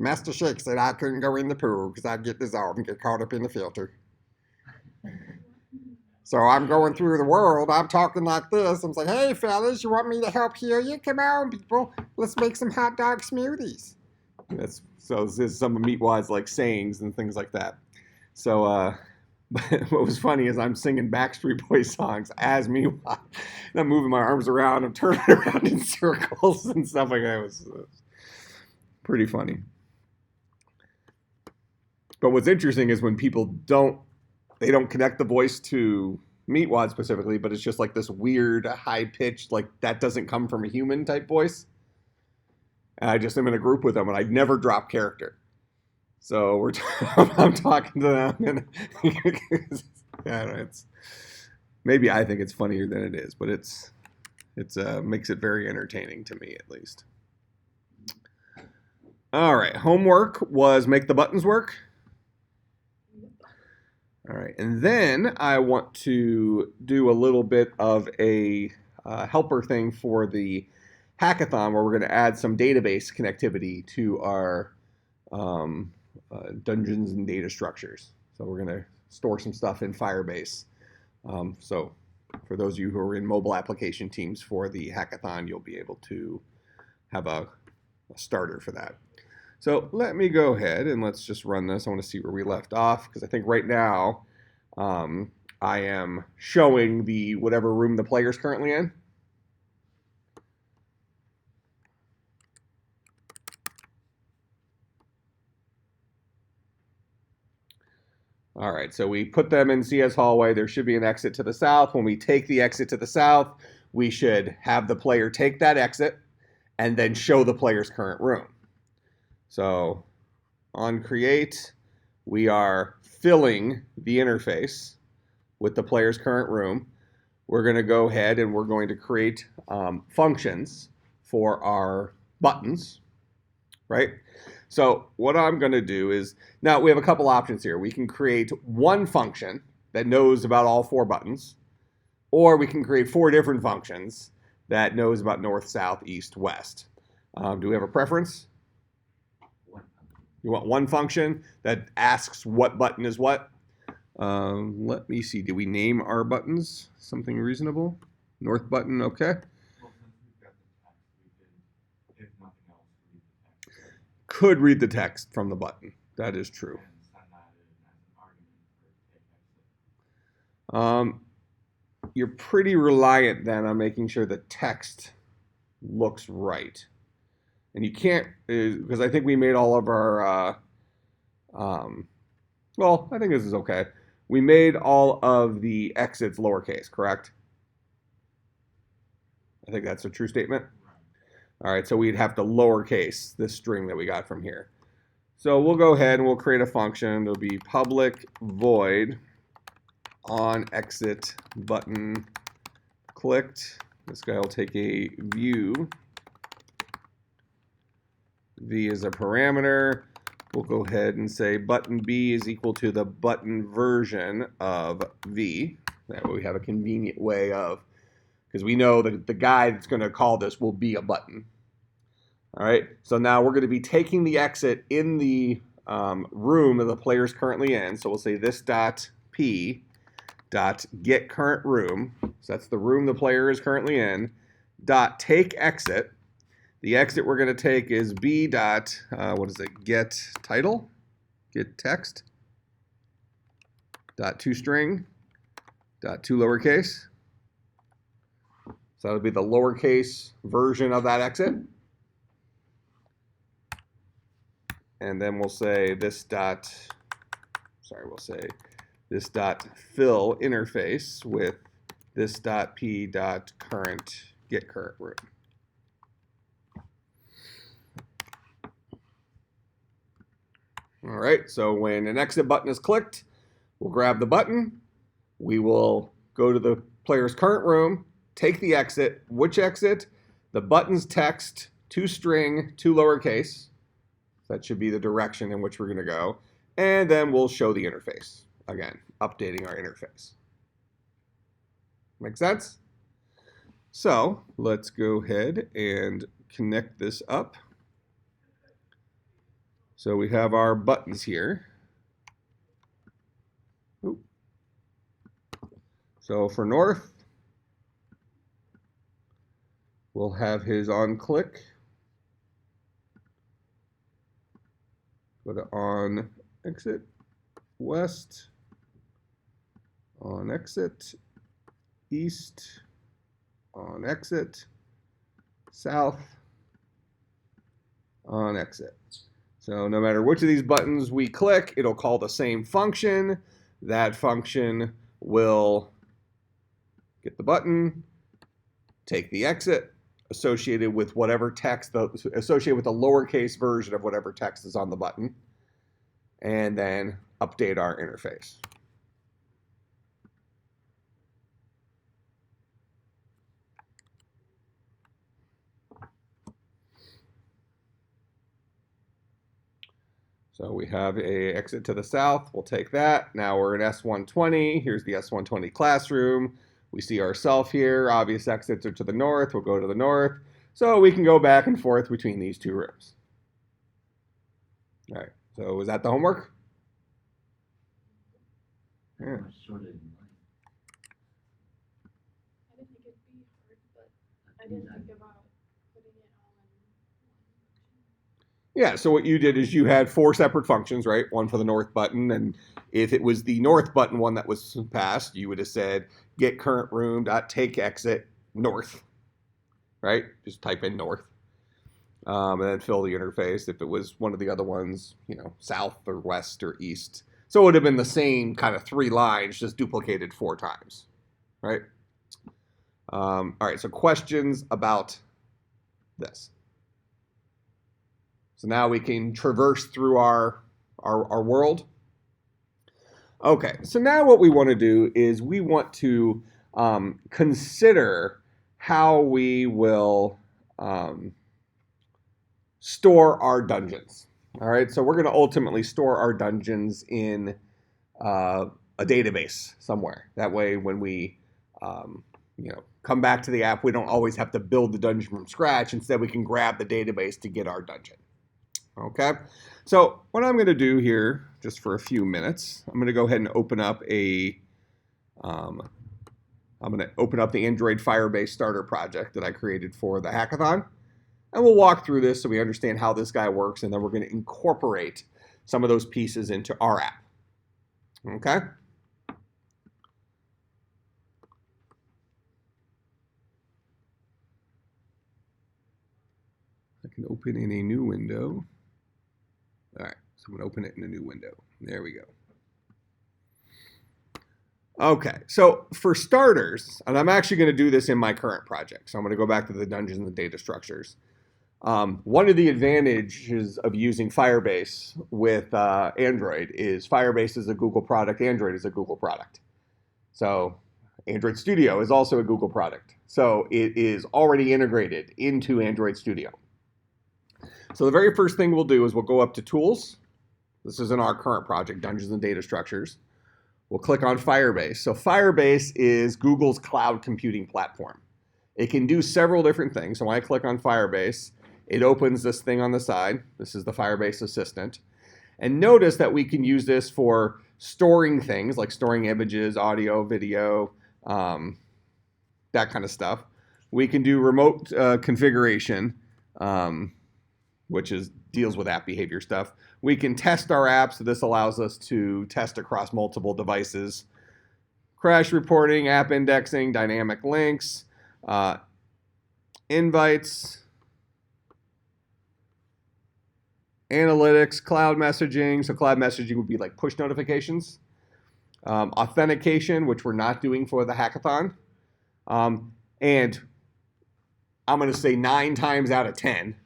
Master Shake said I couldn't go in the pool because I'd get dissolved and get caught up in the filter. So I'm going through the world. I'm talking like this. I'm saying, hey, fellas, you want me to help heal you? Come on, people. Let's make some hot dog smoothies. So this is some of Meatwad's like sayings and things like that. So what was funny is I'm singing Backstreet Boys songs as Meatwad. And I'm moving my arms around. I'm turning around in circles and stuff like that. It was pretty funny. But what's interesting is when people don't connect the voice to Meatwad specifically, but it's just like this weird high pitched, like that doesn't come from a human type voice. And I just am in a group with them, and I'd never drop character. So I'm talking to them, and yeah, it's maybe I think it's funnier than it is, but it's makes it very entertaining to me at least. All right, homework was make the buttons work. All right, and then I want to do a little bit of a helper thing for the hackathon where we're going to add some database connectivity to our dungeons and data structures. So we're going to store some stuff in Firebase. So for those of you who are in mobile application teams for the hackathon, you'll be able to have a starter for that. So let me go ahead and let's just run this. I want to see where we left off because I think right now I am showing the whatever room the player's currently in. All right, so we put them in CS hallway. There should be an exit to the south. When we take the exit to the south, we should have the player take that exit and then show the player's current room. So on create, we are filling the interface with the player's current room. We're going to go ahead and we're going to create functions for our buttons, right? So what I'm going to do is, now we have a couple options here. We can create one function that knows about all 4 buttons, or we can create 4 different functions that knows about north, south, east, west. Do we have a preference? You want one function that asks what button is what? Let me see. Did we name our buttons something reasonable? North button, okay. Could read the text from the button. That is true. You're pretty reliant then on making sure the text looks right. And you can't, because I think we made all of our, well, I think this is okay. We made all of the exits lowercase, correct? I think that's a true statement. All right, so we'd have to lowercase this string that we got from here. So we'll go ahead and we'll create a function. It'll be public void on exit button clicked. This guy will take a view. V is a parameter. We'll go ahead and say button B is equal to the button version of V. That way we have a convenient way of, because we know that the guy that's going to call this will be a button. All right, so now we're going to be taking the exit in the room that the player is currently in. So we'll say this dot P dot get current room. So that's the room the player is currently in. Dot take exit. The exit we're going to take is B dot, what is it, get title, get text, dot toString, dot to lowercase. So that'll be the lowercase version of that exit. And then we'll say this dot, we'll say this dot fill interface with this dot P dot current, get current room. All right, so when an exit button is clicked, we'll grab the button. We will go to the player's current room, take the exit. Which exit? The button's text, toString, to lowercase. That should be the direction in which we're going to go. And then we'll show the interface. Again, updating our interface. Make sense? So let's go ahead and connect this up. So we have our buttons here. Oop. So for North, we'll have his on click. Go to on exit, West, on exit, East, on exit, South, on exit. So no matter which of these buttons we click, it'll call the same function. That function will get the button, take the exit associated with whatever text, associated with the lowercase version of whatever text is on the button, and then update our interface. So we have a exit to the south. We'll take that. Now we're in S120. Here's the S120 classroom. We see ourselves here. Obvious exits are to the north. We'll go to the north. So we can go back and forth between these two rooms. All right. So is that the homework? Yeah. I didn't think it'd be hard, but I didn't think about putting it all in one. Yeah, so what you did is you had 4 separate functions, right? One for the north button, and if it was the north button one that was passed, you would have said get current room dot take exit north, right? Just type in north, and then fill the interface. If it was one of the other ones, you know, south or west or east. So it would have been the same kind of 3 lines, just duplicated 4 times, right? All right, so questions about this. So now we can traverse through our world. Okay, so now what we want to do is we want to consider how we will store our dungeons. All right, so we're going to ultimately store our dungeons in a database somewhere. That way, when we come back to the app, we don't always have to build the dungeon from scratch. Instead, we can grab the database to get our dungeon. Okay, so what I'm going to do here, just for a few minutes, I'm going to go ahead and open up the Android Firebase starter project that I created for the hackathon. And we'll walk through this so we understand how this guy works, and then we're going to incorporate some of those pieces into our app. Okay? I can open in a new window. All right, so I'm going to open it in a new window. There we go. Okay, so for starters, and I'm actually going to do this in my current project, so I'm going to go back to the dungeons and the data structures. One of the advantages of using Firebase with Android is Firebase is a Google product, Android is a Google product. So Android Studio is also a Google product. So it is already integrated into Android Studio. So the very first thing we'll do is we'll go up to Tools. This is in our current project, Dungeons and Data Structures. We'll click on Firebase. So Firebase is Google's cloud computing platform. It can do several different things. So when I click on Firebase, it opens this thing on the side. This is the Firebase Assistant. And notice that we can use this for storing things, like storing images, audio, video, that kind of stuff. We can do remote configuration, which deals with app behavior stuff. We can test our apps, so this allows us to test across multiple devices. Crash reporting, app indexing, dynamic links, invites, analytics, cloud messaging. So cloud messaging would be like push notifications. Authentication, which we're not doing for the hackathon. And I'm going to say 9 times out of 10,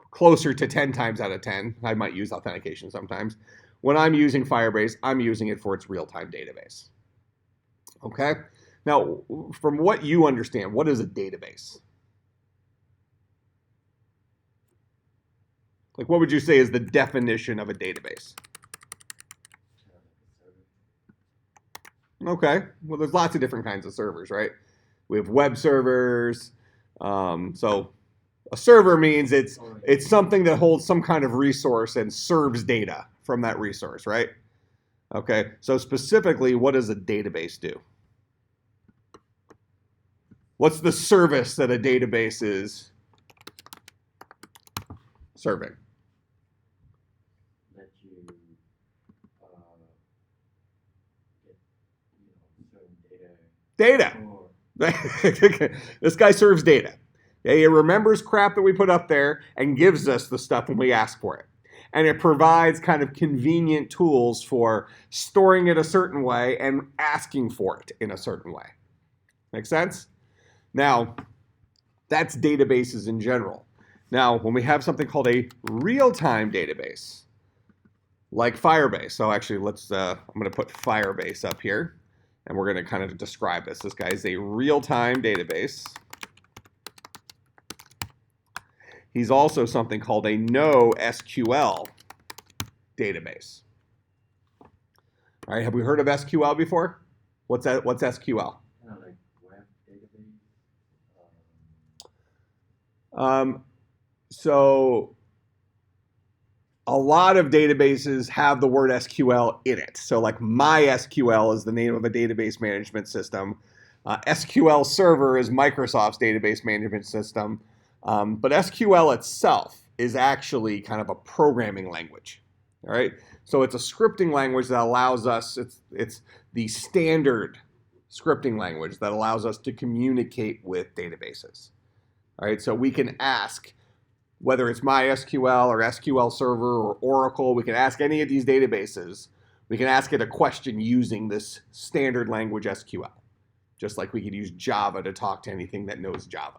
closer to 10 times out of 10, I might use authentication sometimes. When I'm using Firebase, I'm using it for its real-time database. Okay? Now, from what you understand, what is a database? Like, what would you say is the definition of a database? Okay, well, there's lots of different kinds of servers, right? We have web servers. So a server means it's It's something that holds some kind of resource and serves data from that resource, right? Okay, so specifically, what does a database do? What's the service that a database is serving? Let you get certain data. Data. This guy serves data. Okay, it remembers crap that we put up there and gives us the stuff when we ask for it. And it provides kind of convenient tools for storing it a certain way and asking for it in a certain way. Make sense? Now, that's databases in general. Now, when we have something called a real-time database, like Firebase. So actually, I'm going to put Firebase up here, and we're going to kind of describe this. This guy is a real-time database. He's also something called a NoSQL database. All right, have we heard of SQL before? What's that? What's SQL? Kind of like web database. So a lot of databases have the word SQL in it. So like MySQL is the name of a database management system. SQL Server is Microsoft's database management system. But SQL itself is actually kind of a programming language. All right. So it's a scripting language that allows us, it's the standard scripting language that allows us to communicate with databases. All right. So we can ask, whether it's MySQL or SQL Server or Oracle, we can ask any of these databases. We can ask it a question using this standard language SQL, just like we could use Java to talk to anything that knows Java.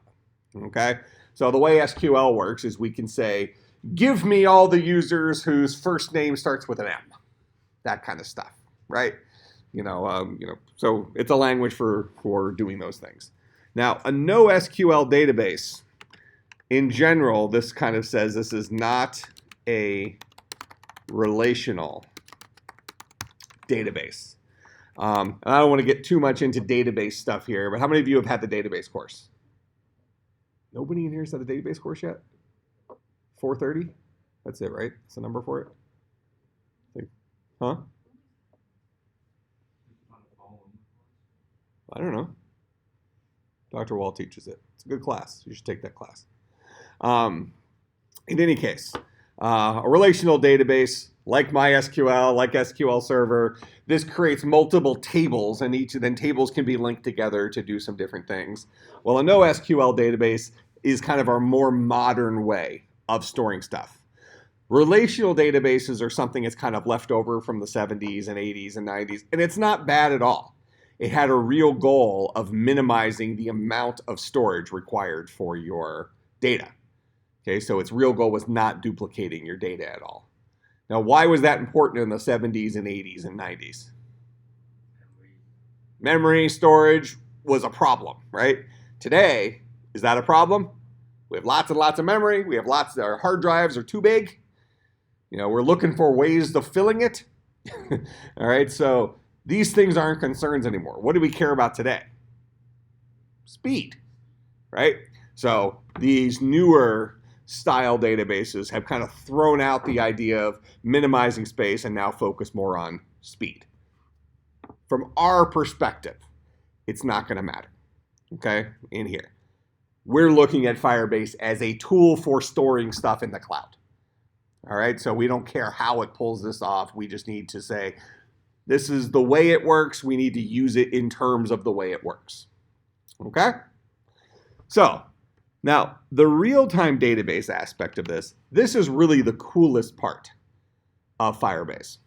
Okay. So the way SQL works is we can say, give me all the users whose first name starts with an M. That kind of stuff, right? So it's a language for doing those things. Now, a NoSQL database, in general, this kind of says this is not a relational database. And I don't want to get too much into database stuff here, but how many of you have had the database course? Nobody in here has had the database course yet? 430? That's it, right? That's the number for it? Huh? I don't know. Dr. Wall teaches it. It's a good class. You should take that class. In any case, a relational database like MySQL, like SQL Server, this creates multiple tables, and each of them tables can be linked together to do some different things. Well, a NoSQL database is kind of our more modern way of storing stuff. Relational databases are something that's kind of left over from the 70s and 80s and 90s, and it's not bad at all. It had a real goal of minimizing the amount of storage required for your data. Okay, so its real goal was not duplicating your data at all. Now, why was that important in the 70s and 80s and 90s? Memory storage was a problem, right? Today, is that a problem? We have lots and lots of memory. We have lots, our hard drives are too big. We're looking for ways of filling it. All right, so these things aren't concerns anymore. What do we care about today? Speed, right? So these newer style databases have kind of thrown out the idea of minimizing space and now focus more on speed. From our perspective, it's not going to matter, okay, in here. We're looking at Firebase as a tool for storing stuff in the cloud. All right, so we don't care how it pulls this off. We just need to say, this is the way it works. We need to use it in terms of the way it works. Okay? So, now, the real-time database aspect of this is really the coolest part of Firebase.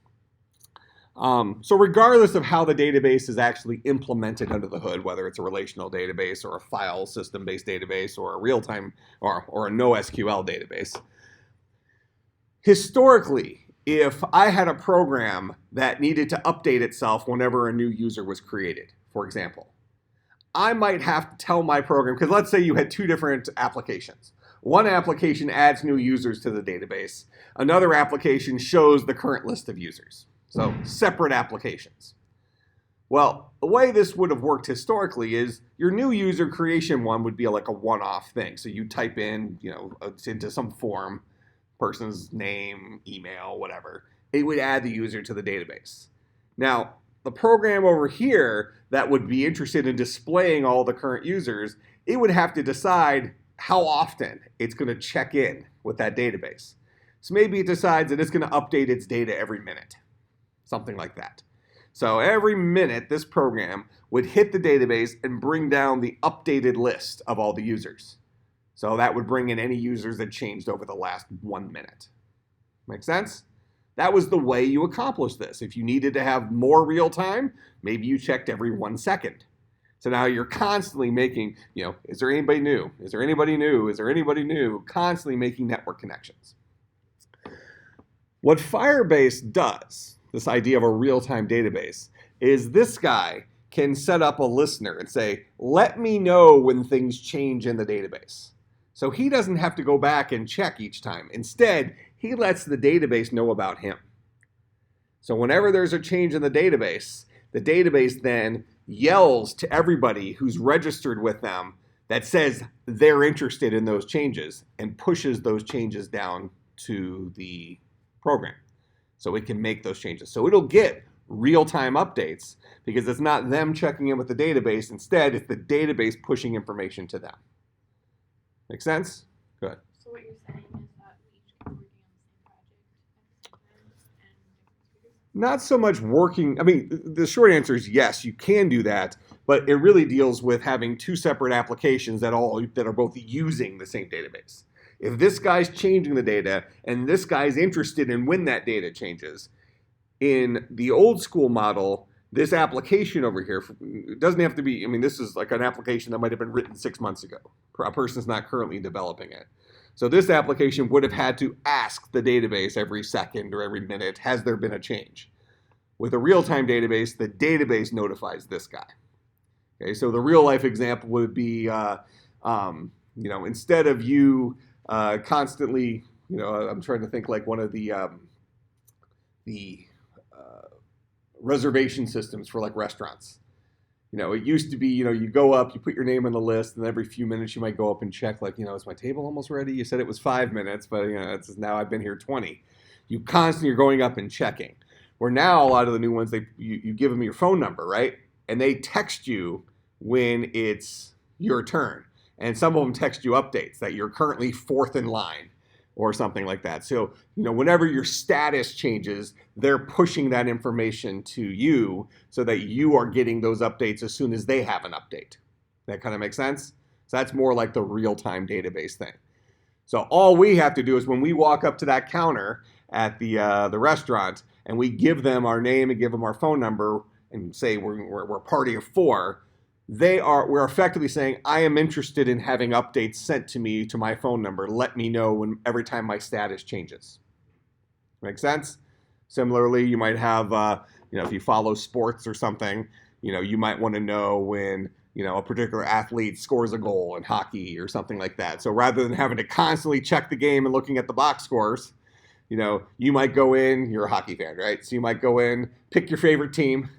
So regardless of how the database is actually implemented under the hood, whether it's a relational database or a file system-based database or a real-time or a NoSQL database, historically, if I had a program that needed to update itself whenever a new user was created, for example, I might have to tell my program, because let's say you had two different applications. One application adds new users to the database. Another application shows the current list of users. So separate applications. Well, the way this would have worked historically is your new user creation one would be like a one-off thing. So you type in, into some form, person's name, email, whatever. It would add the user to the database. Now, the program over here that would be interested in displaying all the current users, it would have to decide how often it's going to check in with that database. So maybe it decides that it's going to update its data every minute, something like that. So every minute, this program would hit the database and bring down the updated list of all the users. So that would bring in any users that changed over the last 1 minute. Make sense? That was the way you accomplished this. If you needed to have more real time, maybe you checked every 1 second. So now you're constantly making, is there anybody new? Is there anybody new? Is there anybody new? Constantly making network connections. What Firebase does, this idea of a real-time database, is this guy can set up a listener and say, let me know when things change in the database. So he doesn't have to go back and check each time. Instead, he lets the database know about him. So whenever there's a change in the database then yells to everybody who's registered with them that says they're interested in those changes and pushes those changes down to the program so it can make those changes. So it'll get real-time updates because it's not them checking in with the database. Instead, it's the database pushing information to them. Make sense? Good. So what you're saying is that we each can be working on the same project at the same time and different tutors? Not so much working. I mean, the short answer is yes, you can do that, but it really deals with having two separate applications that are both using the same database. If this guy's changing the data and this guy's interested in when that data changes, in the old school model, this application over here, it doesn't have to be, this is like an application that might have been written 6 months ago. A person's not currently developing it. So this application would have had to ask the database every second or every minute, has there been a change? With a real-time database, the database notifies this guy. Okay, so the real-life example would be, instead of you constantly, I'm trying to think like one of the reservation systems for like restaurants. It used to be, you go up, you put your name on the list, and every few minutes you might go up and check, like, is my table almost ready? You said it was 5 minutes, but it's now I've been here 20. You constantly are going up and checking. Where now a lot of the new ones, you give them your phone number, right? And they text you when it's your turn. And some of them text you updates that you're currently 4th in line or something like that. So, whenever your status changes, they're pushing that information to you so that you are getting those updates as soon as they have an update. That kind of makes sense? So that's more like the real-time database thing. So all we have to do is when we walk up to that counter at the restaurant and we give them our name and give them our phone number and say we're a party of 4, we're effectively saying, I am interested in having updates sent to me to my phone number. Let me know every time my status changes. Make sense? Similarly, you might have, if you follow sports or something, you might want to know when, a particular athlete scores a goal in hockey or something like that. So rather than having to constantly check the game and looking at the box scores, you might go in, you're a hockey fan, right? So you might go in, pick your favorite team,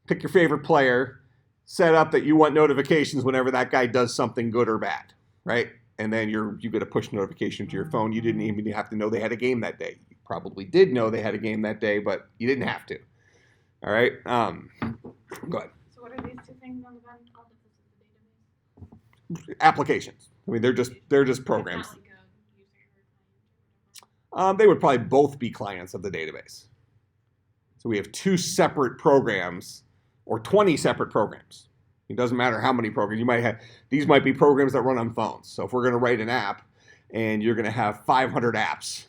pick your favorite player, set up that you want notifications whenever that guy does something good or bad, right? And then you get a push notification to your phone. You didn't even have to know they had a game that day. You probably did know they had a game that day, but you didn't have to. All right? Go ahead. So what are these two things on the bottom called? Applications. They're just programs. It's not like a user or client. They would probably both be clients of the database. So we have 2 separate programs or 20 separate programs. It doesn't matter how many programs. These might be programs that run on phones. So if we're going to write an app and you're going to have 500 apps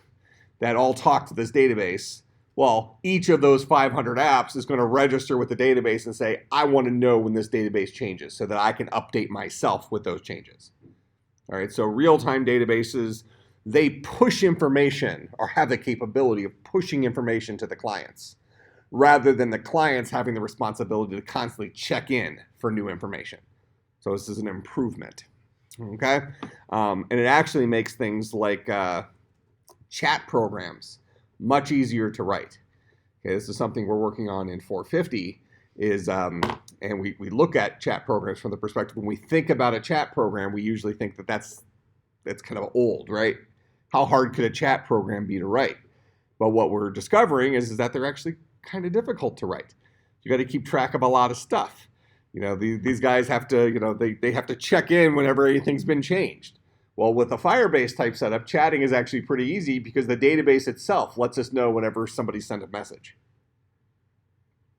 that all talk to this database, well, each of those 500 apps is going to register with the database and say, I want to know when this database changes so that I can update myself with those changes. All right, so real-time databases, they push information or have the capability of pushing information to the clients, rather than the clients having the responsibility to constantly check in for new information. So this is an improvement, okay? And it actually makes things like chat programs much easier to write. Okay, this is something we're working on in 450, is, and we look at chat programs from the perspective, when we think about a chat program, we usually think that that's kind of old, right? How hard could a chat program be to write? But what we're discovering is that they're actually kind of difficult to write. You got to keep track of a lot of stuff. These guys have to, they have to check in whenever anything's been changed. Well, with a Firebase type setup, chatting is actually pretty easy because the database itself lets us know whenever somebody sent a message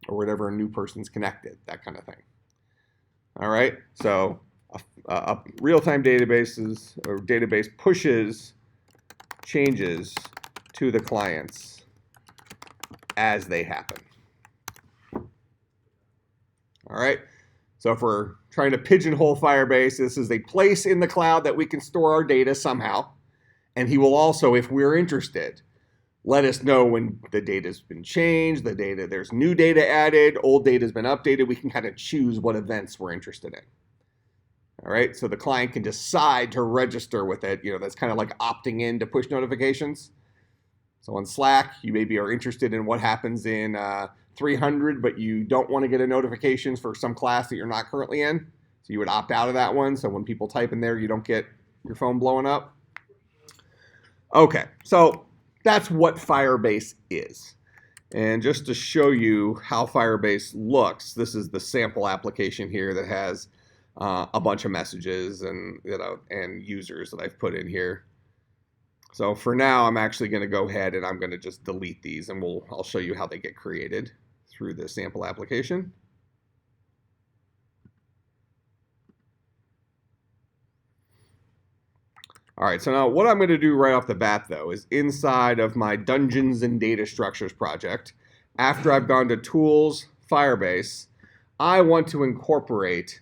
or whenever a new person's connected, that kind of thing. All right, so a real-time database pushes changes to the clients as they happen. All right, so if we're trying to pigeonhole Firebase, this is a place in the cloud that we can store our data somehow. And he will also, if we're interested, let us know when the data's been changed, there's new data added, old data's been updated. We can kind of choose what events we're interested in. All right, so the client can decide to register with it. That's kind of like opting in to push notifications. So on Slack, you maybe are interested in what happens in 300, but you don't want to get a notifications for some class that you're not currently in. So you would opt out of that one. So when people type in there, you don't get your phone blowing up. Okay, so that's what Firebase is. And just to show you how Firebase looks, this is the sample application here that has a bunch of messages and users that I've put in here. So for now, I'm actually going to go ahead and I'm going to just delete these, and I'll show you how they get created through the sample application. All right, so now what I'm going to do right off the bat, though, is inside of my Dungeons and Data Structures project, after I've gone to Tools, Firebase, I want to incorporate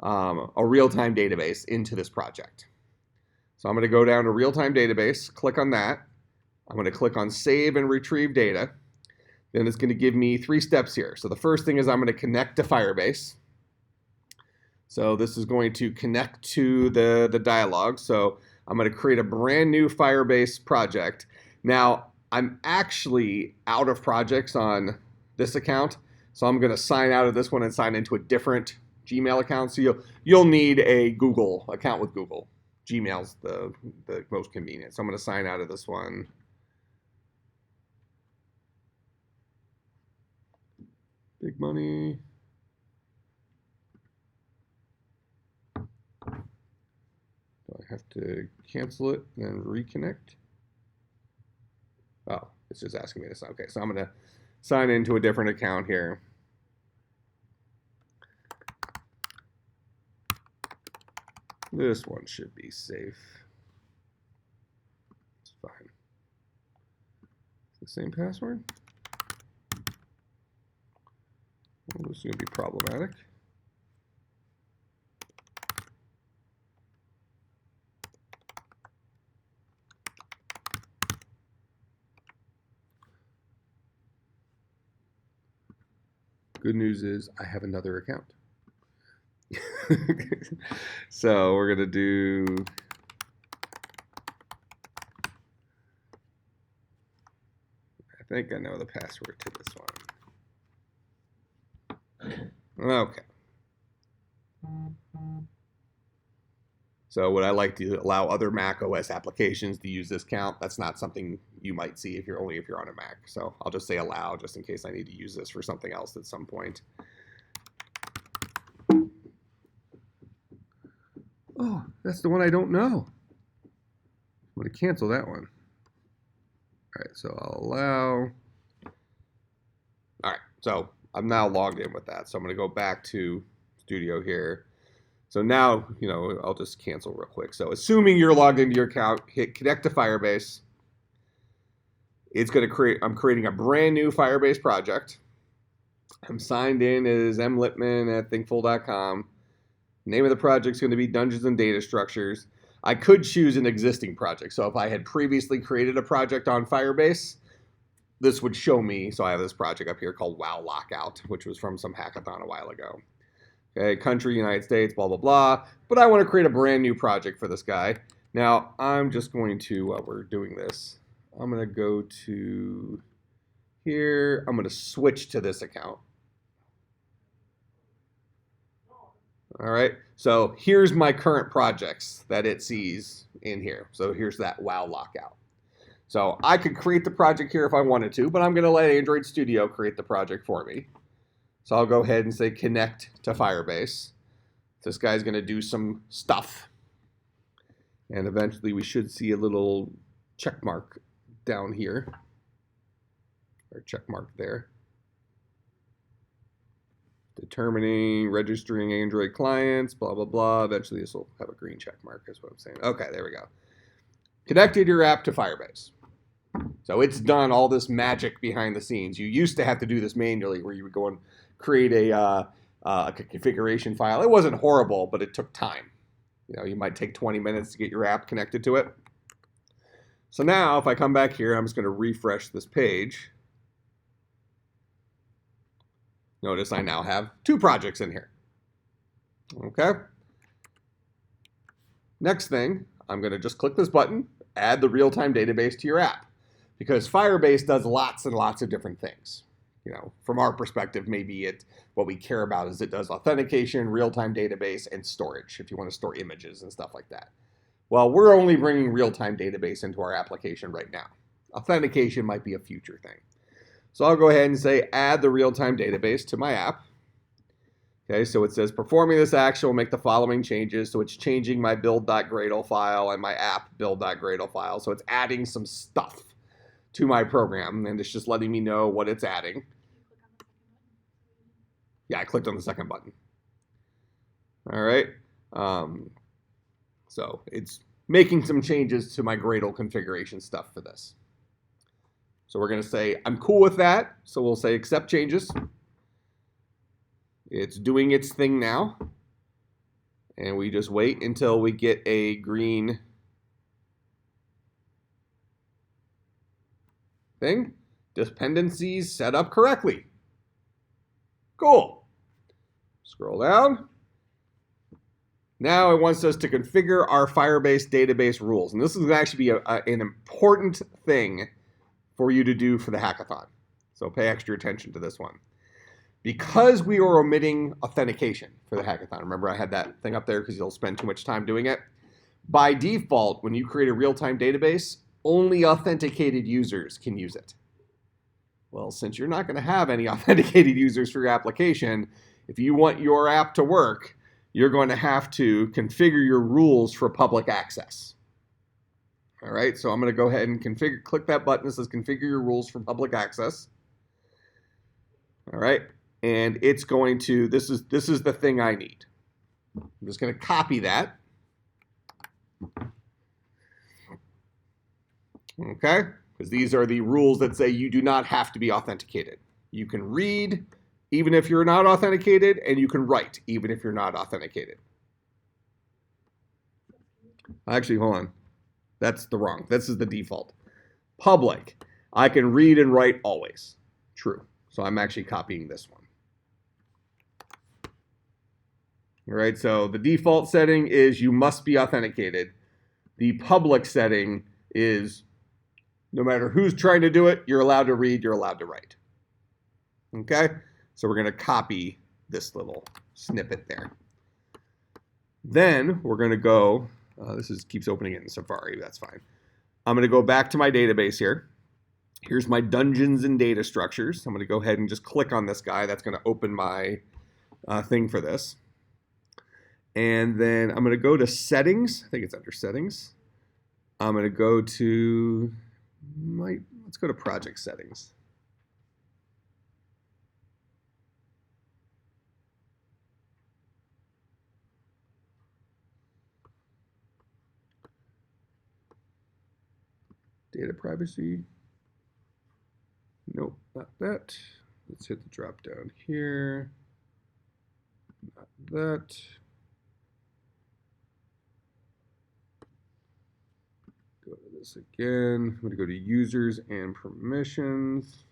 a real-time database into this project. So I'm going to go down to real-time database, click on that. I'm going to click on Save and Retrieve Data. Then it's going to give me 3 steps here. So the first thing is I'm going to connect to Firebase. So this is going to connect to the dialog. So I'm going to create a brand new Firebase project. Now, I'm actually out of projects on this account. So I'm going to sign out of this one and sign into a different Gmail account. So you'll need a Google account with Google. Gmail's the most convenient. So I'm going to sign out of this one. Big money. Do I have to cancel it and then reconnect? Oh, it's just asking me to sign. Okay, so I'm going to sign into a different account here. This one should be safe. It's fine. The same password? Well, this is going to be problematic. Good news is I have another account. So we're going to do I think I know the password to this one. Okay. So would I like to allow other Mac OS applications to use this account? That's not something you might see if you're on a Mac. So I'll just say allow just in case I need to use this for something else at some point. Oh, that's the one I don't know. I'm going to cancel that one. All right, so I'll allow. All right, so I'm now logged in with that. So I'm going to go back to Studio here. So now, I'll just cancel real quick. So assuming you're logged into your account, hit connect to Firebase. It's going to I'm creating a brand new Firebase project. I'm signed in as mlipman@thinkful.com. Name of the project is going to be Dungeons and Data Structures. I could choose an existing project. So if I had previously created a project on Firebase, this would show me. So I have this project up here called WoW Lockout, which was from some hackathon a while ago. Okay, country, United States, blah, blah, blah. But I want to create a brand new project for this guy. Now, I'm just going to, while we're doing this, I'm going to go to here. I'm going to switch to this account. All right, so here's my current projects that it sees in here. So here's that WoW lockout. So I could create the project here if I wanted to, but I'm going to let Android Studio create the project for me. So I'll go ahead and say connect to Firebase. This guy's going to do some stuff. And eventually we should see a little check mark down here. Or check mark there. Determining, registering Android clients, blah, blah, blah. Eventually this will have a green check mark is what I'm saying. Okay, there we go. Connected your app to Firebase. So it's done all this magic behind the scenes. You used to have to do this manually where you would go and create a configuration file. It wasn't horrible, but it took time. You know, you might take 20 minutes to get your app connected to it. So now if I come back here, I'm just going to refresh this page. Notice I now have 2 projects in here. Okay. Next thing, I'm going to just click this button, add the real-time database to your app. Because Firebase does lots and lots of different things. You know, from our perspective, maybe what we care about is it does authentication, real-time database, and storage, if you want to store images and stuff like that. Well, we're only bringing real-time database into our application right now. Authentication might be a future thing. So I'll go ahead and say add the real-time database to my app. Okay, so it says performing this action will make the following changes. So it's changing my build.gradle file and my app build.gradle file. So it's adding some stuff to my program, and it's just letting me know what it's adding. Yeah, I clicked on the second button. All right. So it's making some changes to my Gradle configuration stuff for this. So we're going to say, I'm cool with that. So we'll say accept changes. It's doing its thing now. And we just wait until we get a green thing. Dependencies set up correctly. Cool. Scroll down. Now it wants us to configure our Firebase database rules. And this is going to actually be an important thing for you to do for the hackathon. So pay extra attention to this one. Because we are omitting authentication for the hackathon. Remember I had that thing up there because you'll spend too much time doing it. By default, when you create a real-time database, only authenticated users can use it. Well, since you're not going to have any authenticated users for your application, if you want your app to work, you're going to have to configure your rules for public access. All right, so I'm going to go ahead and click that button that says configure your rules for public access. All right, and it's going to, this is the thing I need. I'm just going to copy that. Okay, because these are the rules that say you do not have to be authenticated. You can read even if you're not authenticated, and you can write even if you're not authenticated. Actually, hold on. That's the wrong. This is the default. Public. I can read and write always. True. So I'm actually copying this one. All right, so the default setting is you must be authenticated. The public setting is no matter who's trying to do it, you're allowed to read, you're allowed to write. Okay, so we're going to copy this little snippet there. Then we're going to go, keeps opening it in Safari, that's fine. I'm going to go back to my database here. Here's my dungeons and data structures. I'm going to go ahead and just click on this guy. That's going to open my thing for this. And then I'm going to go to settings. I think it's under settings. I'm going to go to let's go to project settings. Data privacy. Nope, not that. Let's hit the drop down here. Not that. Go to this again. I'm going to go to users and permissions.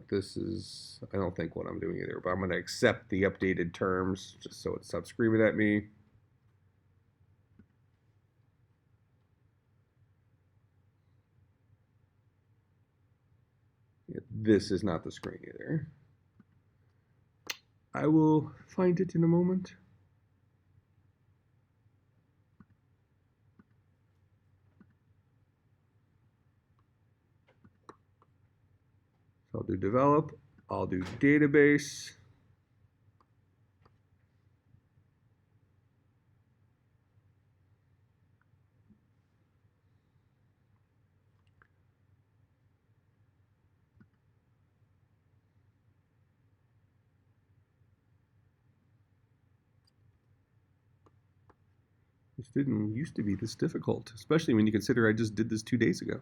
This is, I don't think what I'm doing either, but I'm going to accept the updated terms just so it stops screaming at me. Yeah, this is not the screen either. I will find it in a moment. So I'll do develop, I'll do database. This didn't used to be this difficult, especially when you consider I just did this 2 days ago.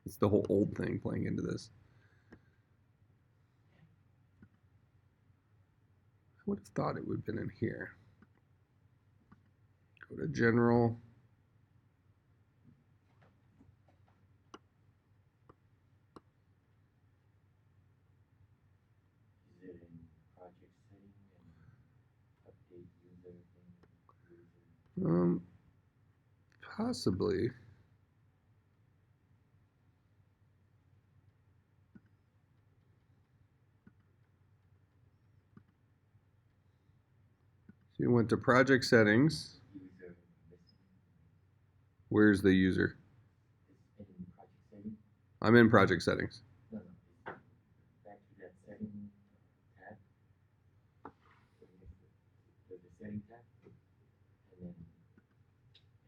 It's the whole old thing playing into this. I would have thought it would have been in here. Go to general. Is it in project setting and update user thing? Possibly. So you went to project settings. User missing. Where's the user? It's in project setting. I'm in project settings. No, no. It's back to that setting tab. The setting tab.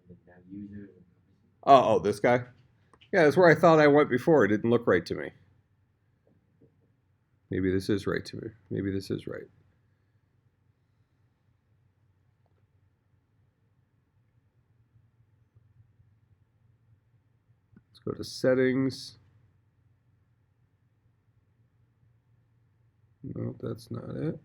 And then now user and missing. Oh, this guy? Yeah, that's where I thought I went before. It didn't look right to me. Maybe this is right to me. Maybe this is right. Let's go to settings. No, that's not it.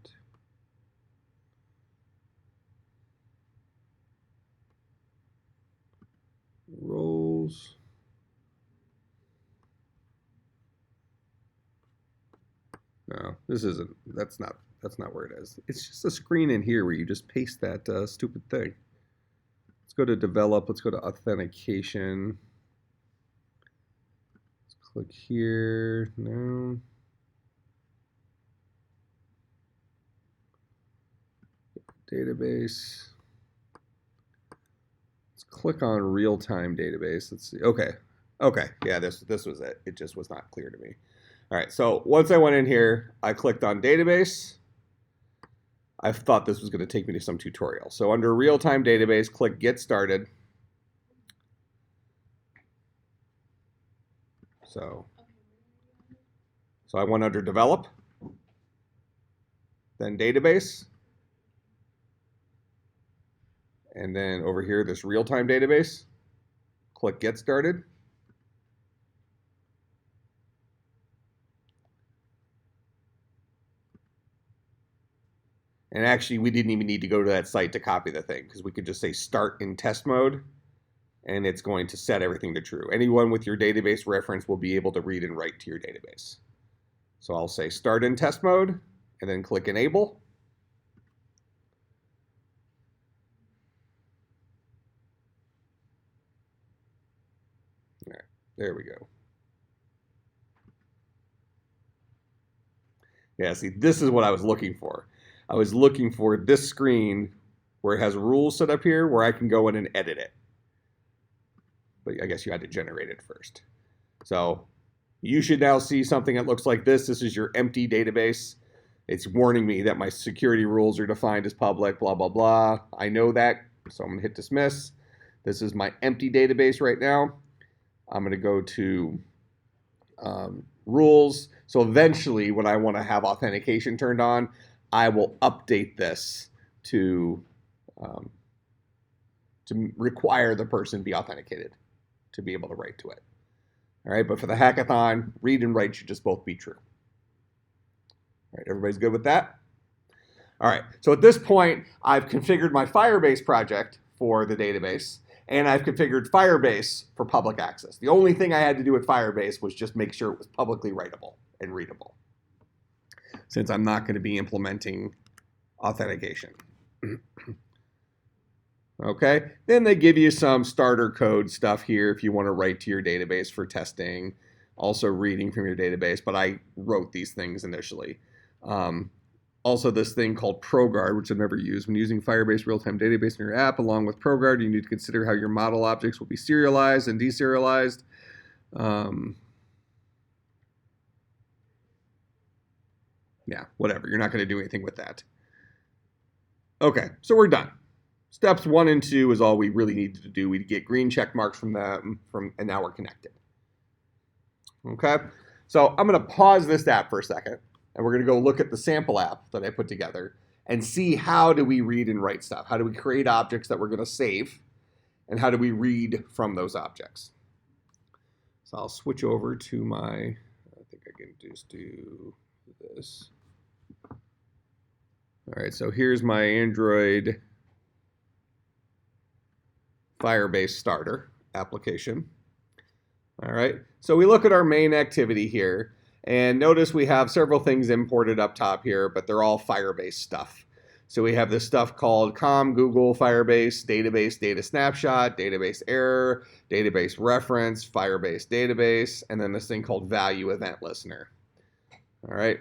Roles. No, this isn't. That's not where it is. It's just a screen in here where you just paste that stupid thing. Let's go to develop. Let's go to authentication. Let's click here. No. Database. Let's click on RealTime Database. Let's see. Okay. Okay. Yeah, this was it. It just was not clear to me. All right. So once I went in here, I clicked on database. I thought this was going to take me to some tutorial. So under RealTime Database, click Get Started. So I went under Develop, then Database, and then over here, this RealTime Database. Click Get Started. And actually, we didn't even need to go to that site to copy the thing, because we could just say Start in test mode, and it's going to set everything to true. Anyone with your database reference will be able to read and write to your database. So I'll say Start in test mode, and then click Enable. All right, there we go. Yeah, see, this is what I was looking for. I was looking for this screen where it has rules set up here where I can go in and edit it. But I guess you had to generate it first. So you should now see something that looks like this. This is your empty database. It's warning me that my security rules are defined as public, blah, blah, blah. I know that, so I'm gonna hit dismiss. This is my empty database right now. I'm gonna go to rules. So eventually, when I wanna have authentication turned on, I will update this to require the person be authenticated to be able to write to it. All right, but for the hackathon, read and write should just both be true. All right, everybody's good with that? All right, so at this point, I've configured my Firebase project for the database, and I've configured Firebase for public access. The only thing I had to do with Firebase was just make sure it was publicly writable and readable, since I'm not going to be implementing authentication. Okay, then they give you some starter code stuff here if you want to write to your database for testing, also reading from your database, but I wrote these things initially. also this thing called ProGuard, which I've never used. When using Firebase real-time database in your app along with ProGuard, you need to consider how your model objects will be serialized and deserialized. Yeah, whatever. You're not going to do anything with that. Okay, so we're done. Steps 1 and 2 is all we really needed to do. We get green check marks from them, and now we're connected. Okay, so I'm going to pause this app for a second, and we're going to go look at the sample app that I put together and see how do we read and write stuff. How do we create objects that we're going to save, and how do we read from those objects? So I'll switch over to my, I think I can just do this. All right, so here's my Android Firebase starter application. All right, so we look at our main activity here, and notice we have several things imported up top here, but they're all Firebase stuff. So we have this stuff called com, Google, Firebase, database, data snapshot, database error, database reference, Firebase database, and then this thing called value event listener. All right,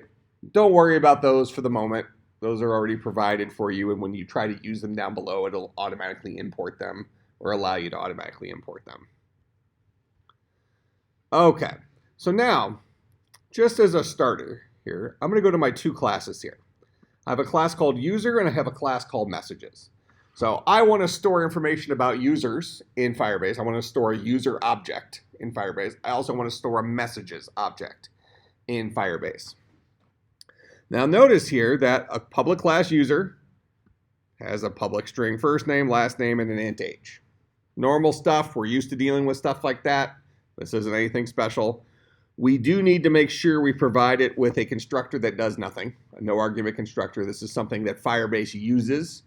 don't worry about those for the moment. Those are already provided for you, and when you try to use them down below, it'll automatically import them or allow you to automatically import them. Okay, so now, just as a starter here, I'm going to go to my 2 classes here. I have a class called user and I have a class called messages. So I want to store information about users in Firebase. I want to store a user object in Firebase. I also want to store a messages object in Firebase. Now notice here that a public class user has a public string first name, last name, and an int age. Normal stuff. We're used to dealing with stuff like that. This isn't anything special. We do need to make sure we provide it with a constructor that does nothing, a no argument constructor. This is something that Firebase uses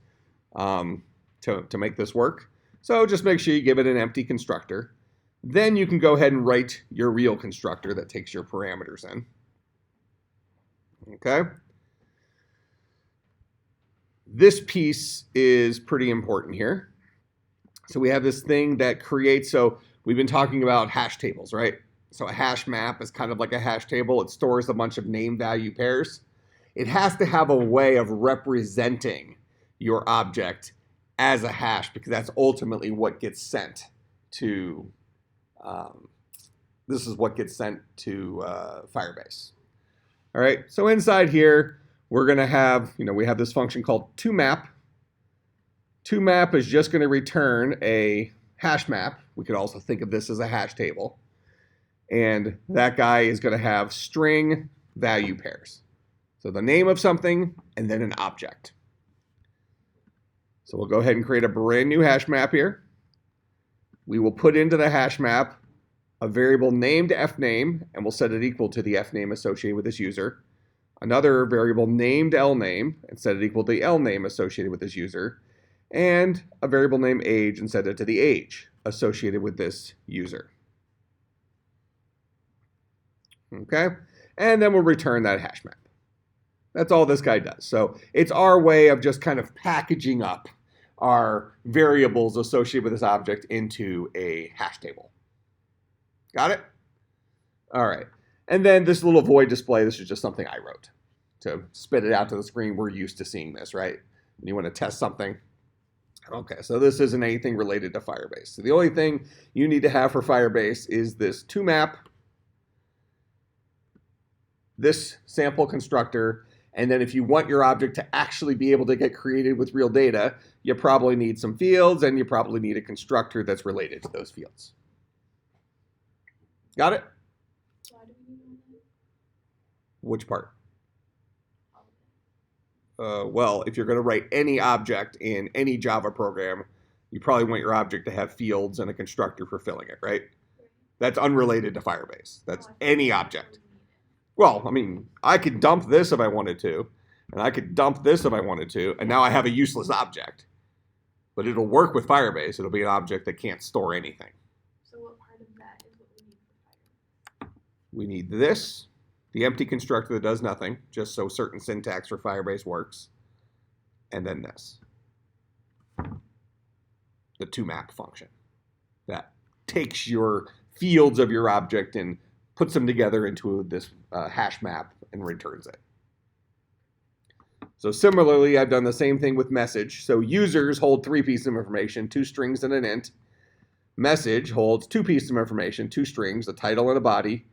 to make this work. So just make sure you give it an empty constructor. Then you can go ahead and write your real constructor that takes your parameters in. Okay. This piece is pretty important here. So we have this thing that creates, so we've been talking about hash tables, right? So a hash map is kind of like a hash table. It stores a bunch of name value pairs. It has to have a way of representing your object as a hash because that's ultimately what gets sent to, this is what gets sent to Firebase. All right, so inside here, we're going to have, we have this function called toMap. toMap is just going to return a hash map. We could also think of this as a hash table. And that guy is going to have string value pairs. So the name of something and then an object. So we'll go ahead and create a brand new hash map here. We will put into the hash map a variable named fname, and we'll set it equal to the fname associated with this user. Another variable named lname, and set it equal to the lname associated with this user. And a variable named age, and set it to the age associated with this user. Okay, and then we'll return that hash map. That's all this guy does. So it's our way of just kind of packaging up our variables associated with this object into a hash table. Got it? All right. And then this little void display, this is just something I wrote to spit it out to the screen. We're used to seeing this, right? And you want to test something. Okay, so this isn't anything related to Firebase. So the only thing you need to have for Firebase is this toMap, this sample constructor, and then if you want your object to actually be able to get created with real data, you probably need some fields and you probably need a constructor that's related to those fields. Got it? Why do we need all that? Which part? All of it. Well, if you're going to write any object in any Java program, you probably want your object to have fields and a constructor for filling it, right? That's unrelated to Firebase. That's any object. Well, I mean, I could dump this if I wanted to, and I could dump this if I wanted to, and now I have a useless object. But it'll work with Firebase. It'll be an object that can't store anything. So what part of that is what we need for Firebase? We need this, the empty constructor that does nothing, just so certain syntax for Firebase works, and then this, the toMap function that takes your fields of your object and puts them together into this hash map and returns it. So similarly, I've done the same thing with message. So users hold 3 pieces of information, 2 strings and an int. Message holds 2 pieces of information, 2 strings, a title and a body.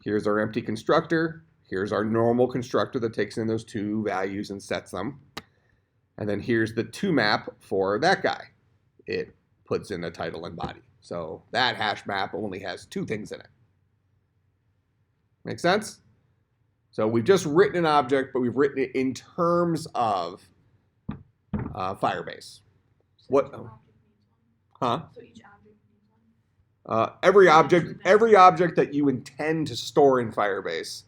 Here's our empty constructor. Here's our normal constructor that takes in those 2 values and sets them. And then here's the toMap for that guy. It puts in a title and body. So that HashMap only has 2 things in it. Make sense? So we've just written an object, but we've written it in terms of Firebase. So What? each object needs one. Huh? So each object needs one. Every object that you intend to store in Firebase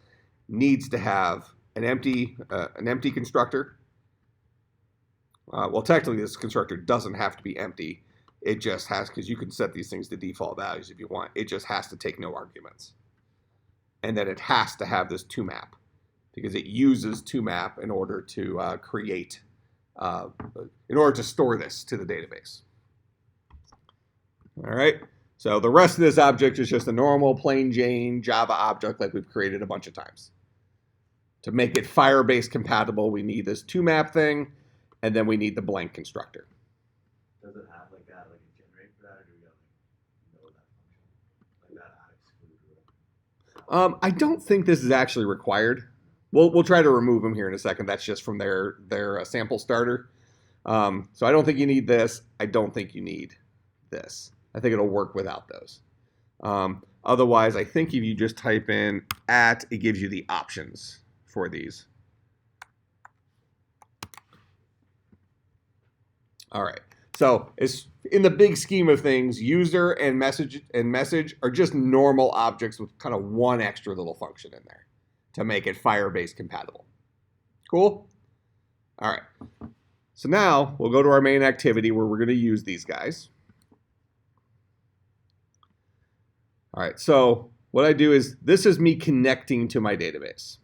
needs to have an empty constructor. Well, technically, this constructor doesn't have to be empty. It just has, because you can set these things to default values if you want. It just has to take no arguments. And then it has to have this toMap, because it uses toMap in order to in order to store this to the database. All right. So the rest of this object is just a normal plain Jane Java object like we've created a bunch of times. To make it Firebase compatible, we need this toMap thing, and then we need the blank constructor. Does it have like a generate for that, or do we gotta know that function? Like that add exclude or whatever? I don't think this is actually required. We'll try to remove them here in a second. That's just from their sample starter. So I don't think you need this. I don't think you need this. I think it'll work without those. Otherwise, I think if you just type in @ it gives you the options for these. All right. So it's in the big scheme of things, user and message are just normal objects with kind of one extra little function in there to make it Firebase compatible. Cool? All right. So now we'll go to our main activity where we're going to use these guys. All right. So what I do is, this is me connecting to my database.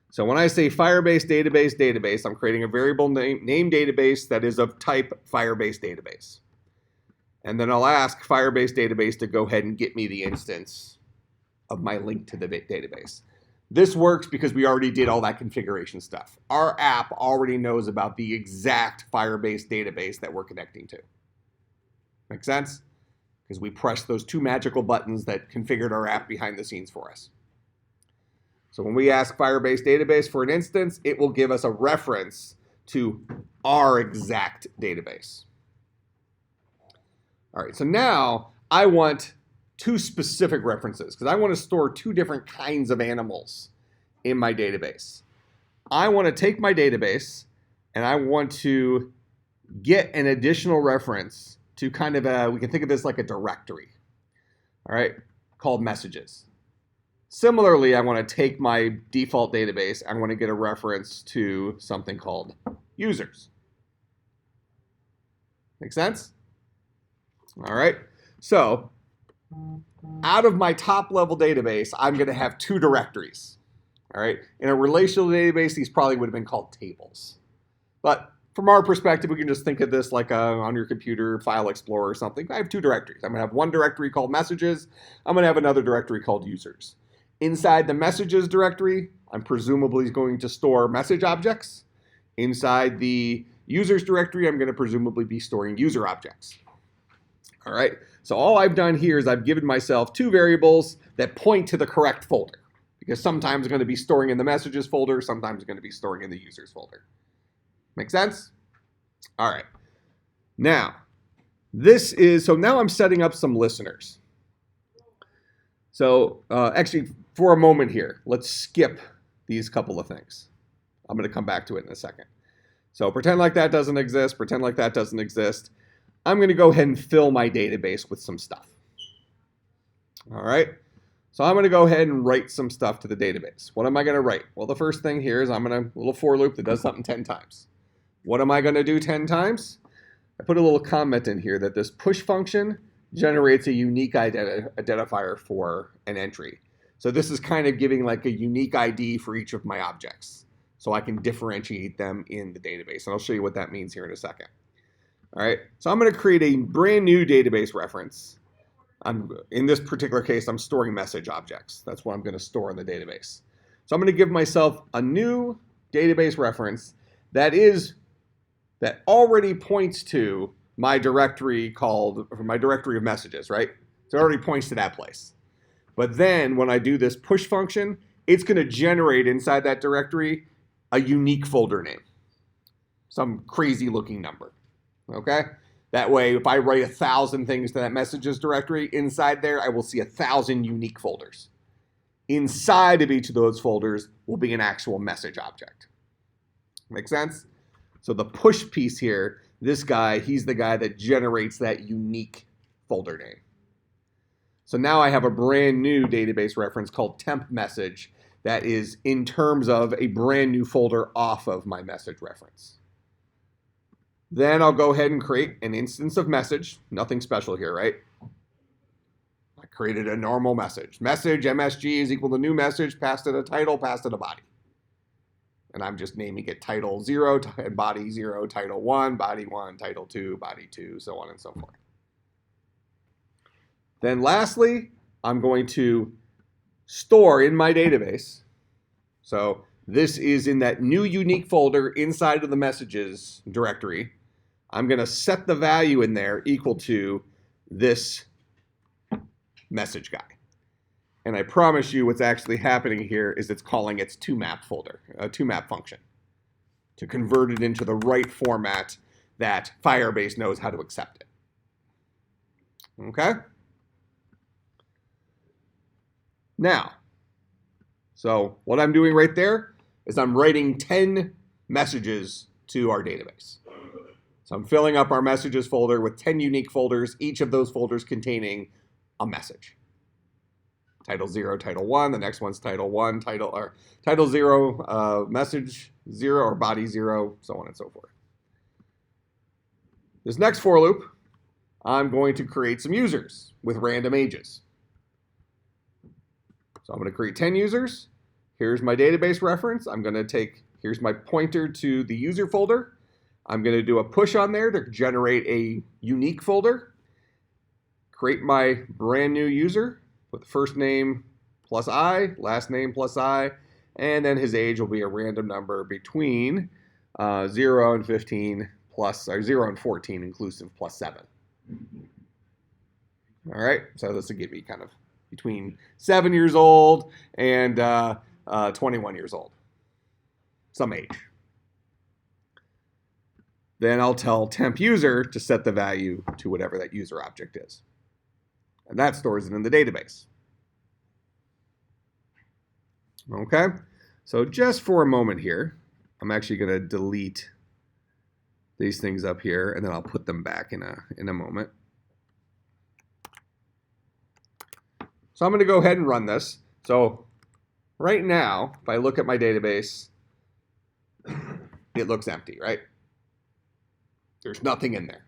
So when I say Firebase database, I'm creating a variable name database that is of type Firebase database. And then I'll ask Firebase database to go ahead and get me the instance of my link to the database. This works because we already did all that configuration stuff. Our app already knows about the exact Firebase database that we're connecting to. Make sense? Because we pressed those 2 magical buttons that configured our app behind the scenes for us. So when we ask Firebase database for an instance, it will give us a reference to our exact database. All right, so now I want 2 specific references because I want to store 2 different kinds of animals in my database. I want to take my database and I want to get an additional reference to kind of we can think of this like a directory, all right, called messages. Similarly, I want to take my default database. I want to get a reference to something called users. Make sense? All right. So out of my top level database, I'm going to have 2 directories. All right. In a relational database, these probably would have been called tables. But from our perspective, we can just think of this like on your computer, File Explorer or something. I have 2 directories. I'm going to have one directory called messages. I'm going to have another directory called users. Inside the messages directory, I'm presumably going to store message objects. Inside the users directory, I'm going to presumably be storing user objects. All right, so all I've done here is I've given myself 2 variables that point to the correct folder, because sometimes I'm going to be storing in the messages folder, sometimes I'm going to be storing in the users folder. Make sense? All right. Now, so now I'm setting up some listeners. So actually, for a moment here, let's skip these couple of things. I'm going to come back to it in a second. So pretend like that doesn't exist. Pretend like that doesn't exist. I'm going to go ahead and fill my database with some stuff. All right. So I'm going to go ahead and write some stuff to the database. What am I going to write? Well, the first thing here is I'm going to a little for loop that does something 10 times. What am I going to do 10 times? I put a little comment in here that this push function generates a unique identifier for an entry. So this is kind of giving like a unique ID for each of my objects, so I can differentiate them in the database. And I'll show you what that means here in a second. All right, so I'm going to create a brand new database reference. In this particular case, I'm storing message objects. That's what I'm going to store in the database. So I'm going to give myself a new database reference that already points to my directory my directory of messages, right? So it already points to that place. But then when I do this push function, it's going to generate inside that directory a unique folder name, some crazy looking number. Okay? That way, if I write 1,000 things to that messages directory, inside there, I will see 1,000 unique folders. Inside of each of those folders will be an actual message object. Make sense? So the push piece here, this guy, he's the guy that generates that unique folder name. So now I have a brand new database reference called temp message that is in terms of a brand new folder off of my message reference. Then I'll go ahead and create an instance of message. Nothing special here, right? I created a normal message. Message MSG is equal to new message, passed it a title, passed it a body. And I'm just naming it title 0, body 0, title 1, body 1, title 2, body 2, so on and so forth. Then lastly, I'm going to store in my database. So this is in that new unique folder inside of the messages directory. I'm going to set the value in there equal to this message guy. And I promise you what's actually happening here is it's calling its toMap folder, a toMap function, to convert it into the right format that Firebase knows how to accept it. Okay? Now, so what I'm doing right there is I'm writing 10 messages to our database. So I'm filling up our messages folder with 10 unique folders, each of those folders containing a message. Title 0, title 1, the next one's title 1, title 0, message 0, or body 0, so on and so forth. This next for loop, I'm going to create some users with random ages. So I'm going to create 10 users. Here's my database reference. Here's my pointer to the user folder. I'm going to do a push on there to generate a unique folder. Create my brand new user with first name plus I, last name plus I, and then his age will be a random number between 0 and 15 plus, or 0 and 14 inclusive plus 7. All right, so this will give me kind of between 7 years old and 21 years old, some age. Then I'll tell temp user to set the value to whatever that user object is. And that stores it in the database. Okay, so just for a moment here, I'm actually going to delete these things up here, and then I'll put them back in a moment. So I'm going to go ahead and run this. So right now, if I look at my database, it looks empty, right? There's nothing in there.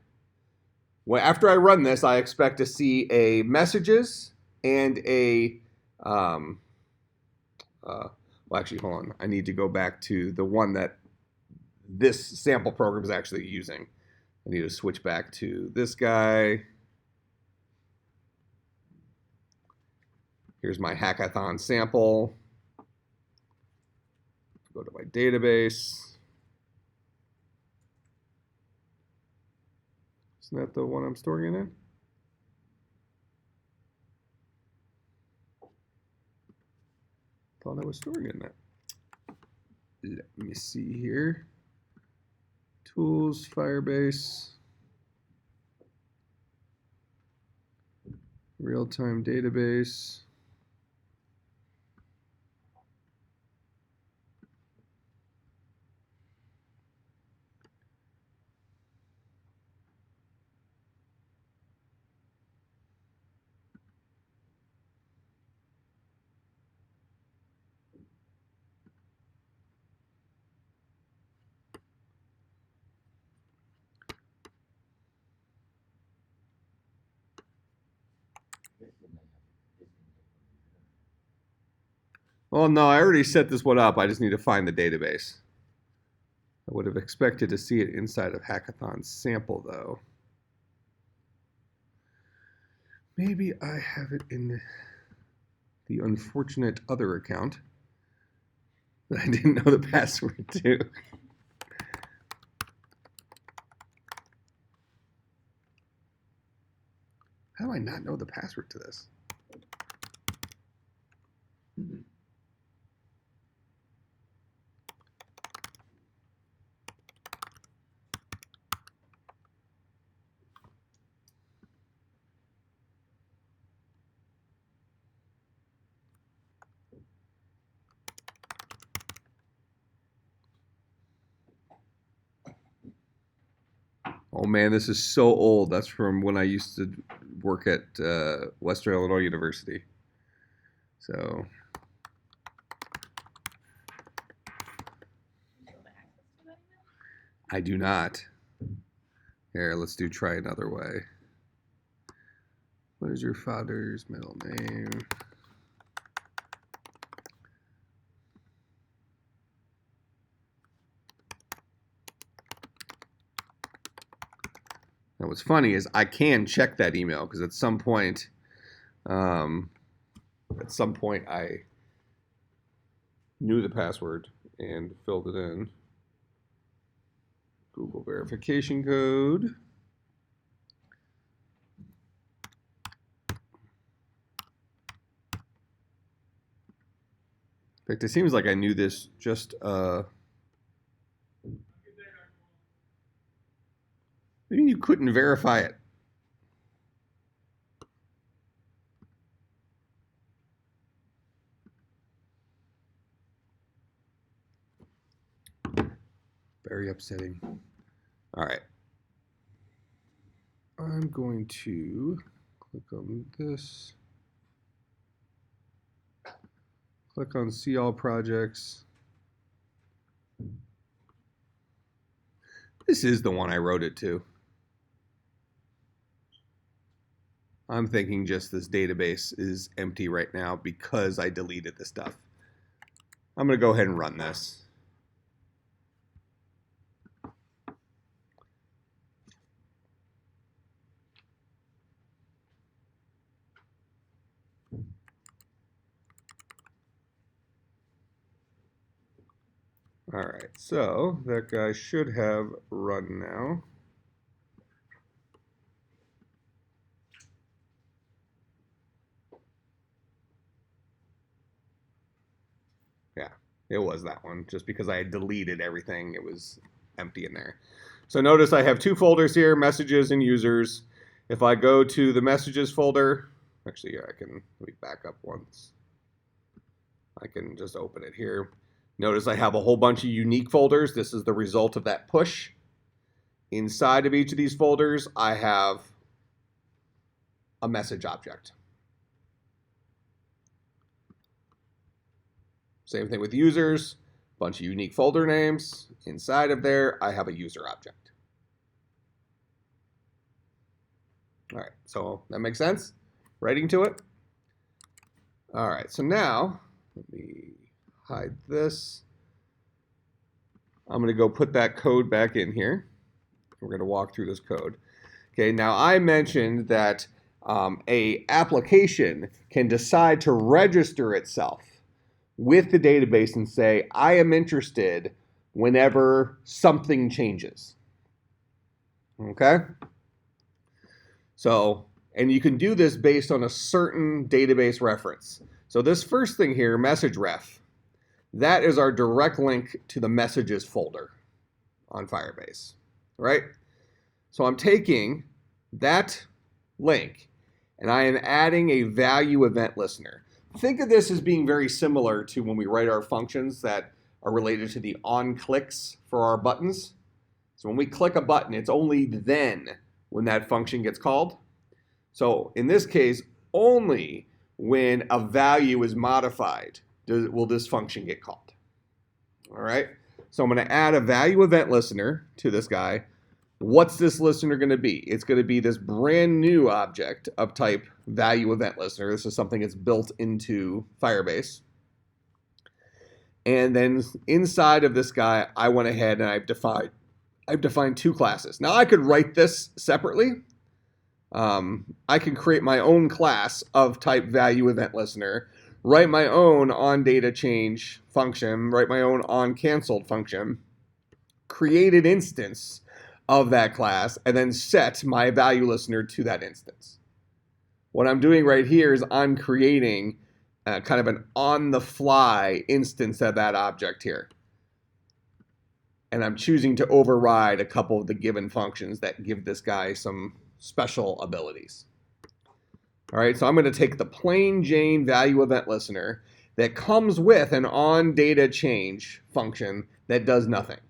Well, after I run this, I expect to see a messages and a, well, actually, hold on. I need to go back to the one that this sample program is actually using. I need to switch back to this guy. Here's my hackathon sample. Go to my database. Isn't that the one I'm storing it in? Thought I was storing it in that. Let me see here. Tools, Firebase. RealTime Database. Well, no, I already set this one up. I just need to find the database. I would have expected to see it inside of Hackathon sample, though. Maybe I have it in the unfortunate other account that I didn't know the password to. How do I not know the password to this? Oh man, this is so old. That's from when I used to work at Western Illinois University. So You have access to that email? I do not. Here, let's try another way. What is your father's middle name? Now, what's funny is I can check that email because at some point I knew the password and filled it in. Google verification code. In fact, it seems like I knew this just what do you mean you couldn't verify it? Very upsetting. All right. I'm going to click on this. Click on See All Projects. This is the one I wrote it to. I'm thinking just this database is empty right now because I deleted the stuff. I'm going to go ahead and run this. All right, so that guy should have run now. Yeah, it was that one. Just because I had deleted everything, it was empty in there. So notice I have two folders here, messages and users. If I go to the messages folder, actually, yeah, let me back up once. I can just open it here. Notice I have a whole bunch of unique folders. This is the result of that push. Inside of each of these folders, I have a message object. Same thing with users, bunch of unique folder names. Inside of there, I have a user object. All right, so that makes sense? Writing to it? All right, so now, let me hide this. I'm going to go put that code back in here. We're going to walk through this code. Okay, now I mentioned that a application can decide to register itself with the database and say, I am interested whenever something changes. Okay? So, and you can do this based on a certain database reference. So this first thing here, message ref, that is our direct link to the messages folder on Firebase, right? So I'm taking that link and I am adding a value event listener. Think of this as being very similar to when we write our functions that are related to the on clicks for our buttons. So when we click a button, it's only then when that function gets called. So in this case, only when a value is modified will this function get called. All right, so I'm going to add a value event listener to this guy. What's this listener going to be? It's going to be this brand new object of type value event listener. This is something that's built into Firebase. And then inside of this guy, I went ahead and I've defined two classes. Now I could write this separately. I can create my own class of type value event listener, write my own on data change function, write my own on canceled function, create an instance of that class, and then set my value listener to that instance. What I'm doing right here is I'm creating kind of an on-the-fly instance of that object here. And I'm choosing to override a couple of the given functions that give this guy some special abilities. All right, so I'm going to take the plain Jane value event listener that comes with an onDataChange function that does nothing.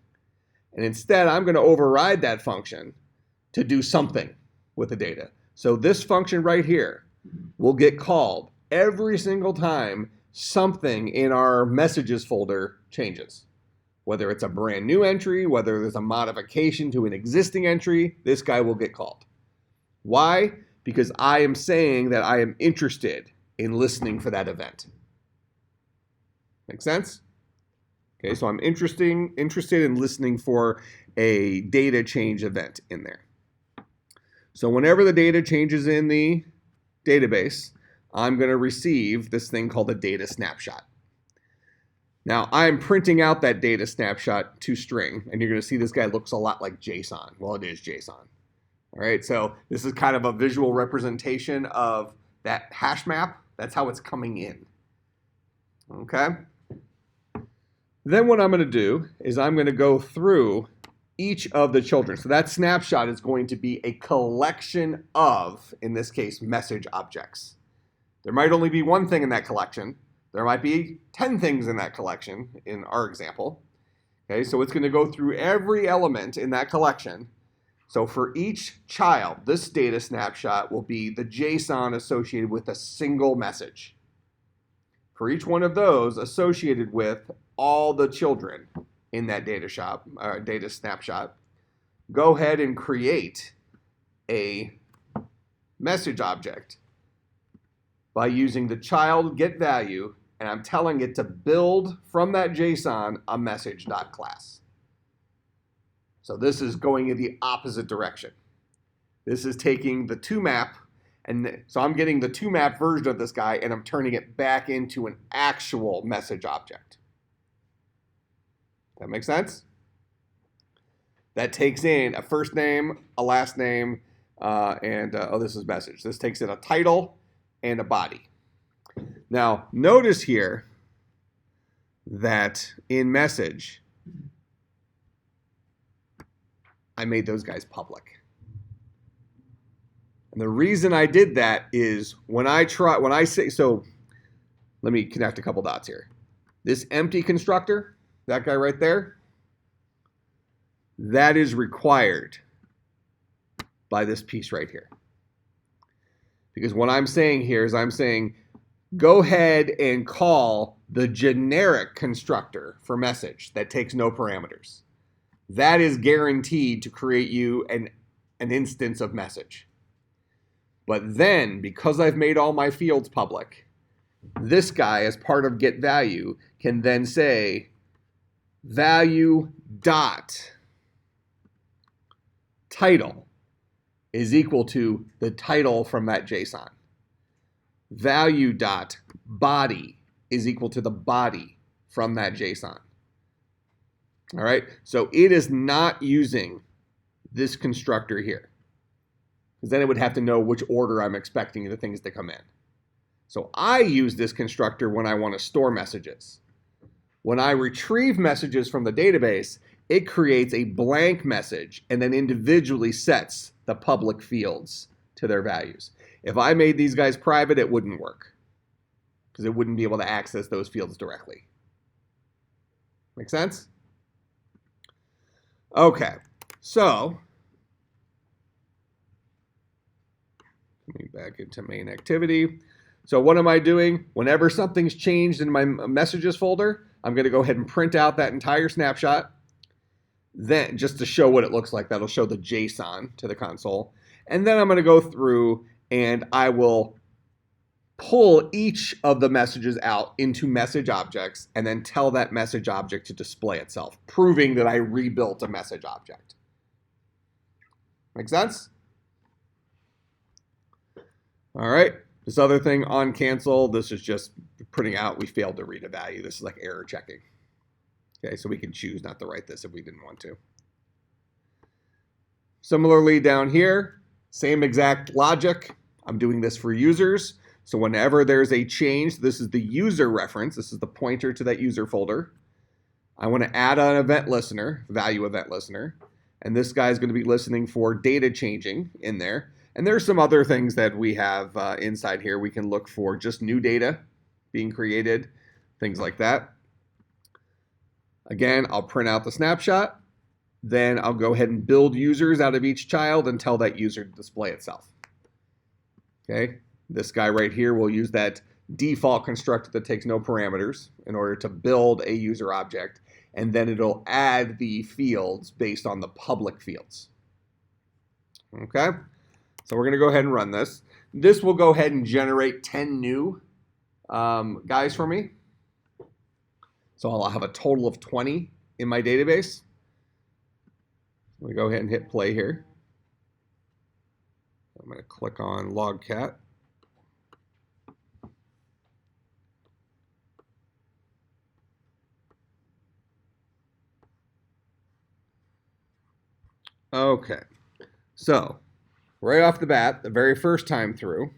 And instead, I'm going to override that function to do something with the data. So this function right here will get called every single time something in our messages folder changes. Whether it's a brand new entry, whether there's a modification to an existing entry, this guy will get called. Why? Because I am saying that I am interested in listening for that event. Make sense? Okay, so I'm interested in listening for a data change event in there. So whenever the data changes in the database, I'm going to receive this thing called a data snapshot. Now, I'm printing out that data snapshot to string, and you're going to see this guy looks a lot like JSON. Well, it is JSON. All right, so this is kind of a visual representation of that hash map. That's how it's coming in. Okay? Then what I'm going to do is I'm going to go through each of the children. So that snapshot is going to be a collection of, in this case, message objects. There might only be one thing in that collection. There might be 10 things in that collection in our example. Okay, so it's going to go through every element in that collection. So for each child, this data snapshot will be the JSON associated with a single message. For each one of those associated with all the children in that data snapshot, go ahead and create a message object by using the child get value, and I'm telling it to build from that JSON a message.class. So this is going in the opposite direction. This is taking the toMap, and so I'm getting the toMap version of this guy, and I'm turning it back into an actual message object. That makes sense? That takes in a first name, a last name, this is message. This takes in a title and a body. Now, notice here that in message, I made those guys public. And the reason I did that is let me connect a couple dots here. This empty constructor, that guy right there, that is required by this piece right here. Because what I'm saying here is I'm saying, go ahead and call the generic constructor for message that takes no parameters. That is guaranteed to create you an instance of message. But then, because I've made all my fields public, this guy, as part of getValue, can then say value dot title is equal to the title from that JSON. Value dot body is equal to the body from that JSON. All right, so it is not using this constructor here, because then it would have to know which order I'm expecting the things to come in. So I use this constructor when I want to store messages. When I retrieve messages from the database, it creates a blank message and then individually sets the public fields to their values. If I made these guys private, it wouldn't work, because it wouldn't be able to access those fields directly. Make sense? Okay, so coming back into main activity. So what am I doing? Whenever something's changed in my messages folder, I'm going to go ahead and print out that entire snapshot. Then, just to show what it looks like, that'll show the JSON to the console. And then I'm going to go through and I will pull each of the messages out into message objects and then tell that message object to display itself, proving that I rebuilt a message object. Make sense? All right. This other thing on cancel, this is just printing out we failed to read a value. This is like error checking. Okay, so we can choose not to write this if we didn't want to. Similarly down here, same exact logic. I'm doing this for users. So whenever there's a change, this is the user reference. This is the pointer to that user folder. I want to add an event listener, value event listener. And this guy is going to be listening for data changing in there. And there's some other things that we have inside here. We can look for just new data being created, things like that. Again, I'll print out the snapshot. Then I'll go ahead and build users out of each child and tell that user to display itself. Okay, this guy right here will use that default constructor that takes no parameters in order to build a user object, and then it'll add the fields based on the public fields. Okay, so we're going to go ahead and run this. This will go ahead and generate 10 new guys for me. So I'll have a total of 20 in my database. I'm going to go ahead and hit play here. I'm going to click on logcat. Okay, so right off the bat, the very first time through,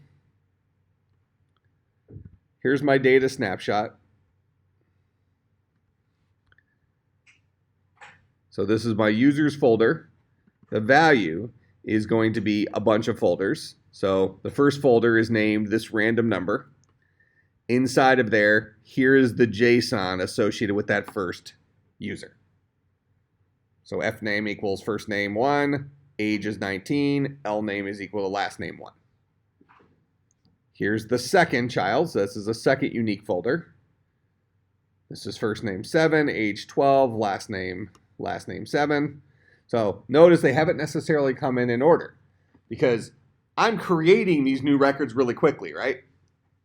here's my data snapshot. So this is my users folder. The value is going to be a bunch of folders. So the first folder is named this random number. Inside of there, here is the JSON associated with that first user. So F name equals first name 1, age is 19, L name is equal to last name 1. Here's the second child, so this is a second unique folder. This is first name 7, age 12, last name 7. So notice they haven't necessarily come in order because I'm creating these new records really quickly, right?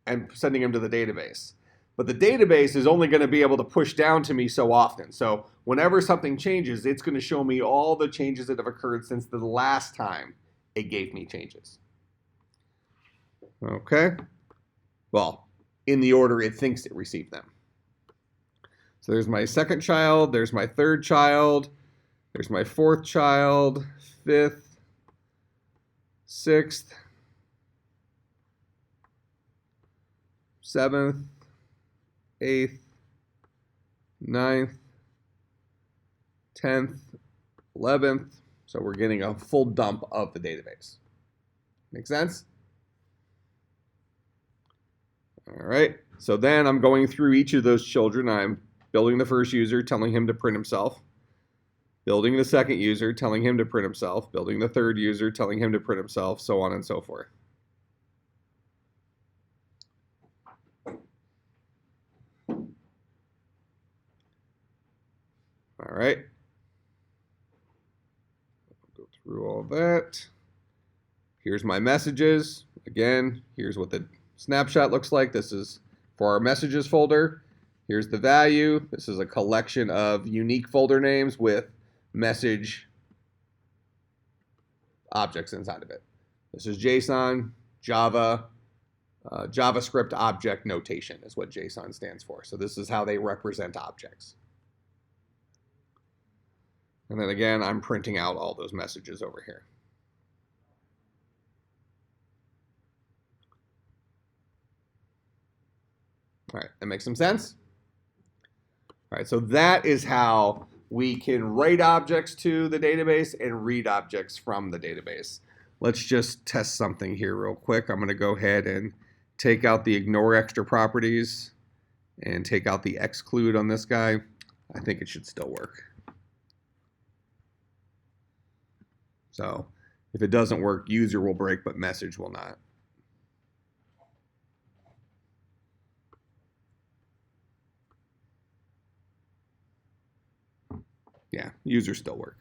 And sending them to the database. But the database is only going to be able to push down to me so often. So whenever something changes, it's going to show me all the changes that have occurred since the last time it gave me changes. Okay. Well, in the order it thinks it received them. So there's my second child, there's my third child, there's my fourth child, fifth, sixth, seventh, 8th, 9th, 10th, 11th. So we're getting a full dump of the database. Make sense? All right. So then I'm going through each of those children. I'm building the first user, telling him to print himself. Building the second user, telling him to print himself. Building the third user, telling him to print himself, so on and so forth. All right. Go through all that. Here's my messages. Again, here's what the snapshot looks like. This is for our messages folder. Here's the value. This is a collection of unique folder names with message objects inside of it. This is JSON, Java, JavaScript object notation is what JSON stands for. So this is how they represent objects. And then again, I'm printing out all those messages over here. All right, that makes some sense? All right, so that is how we can write objects to the database and read objects from the database. Let's just test something here real quick. I'm going to go ahead and take out the ignore extra properties and take out the exclude on this guy. I think it should still work. So if it doesn't work, user will break, but message will not. Yeah, users still work.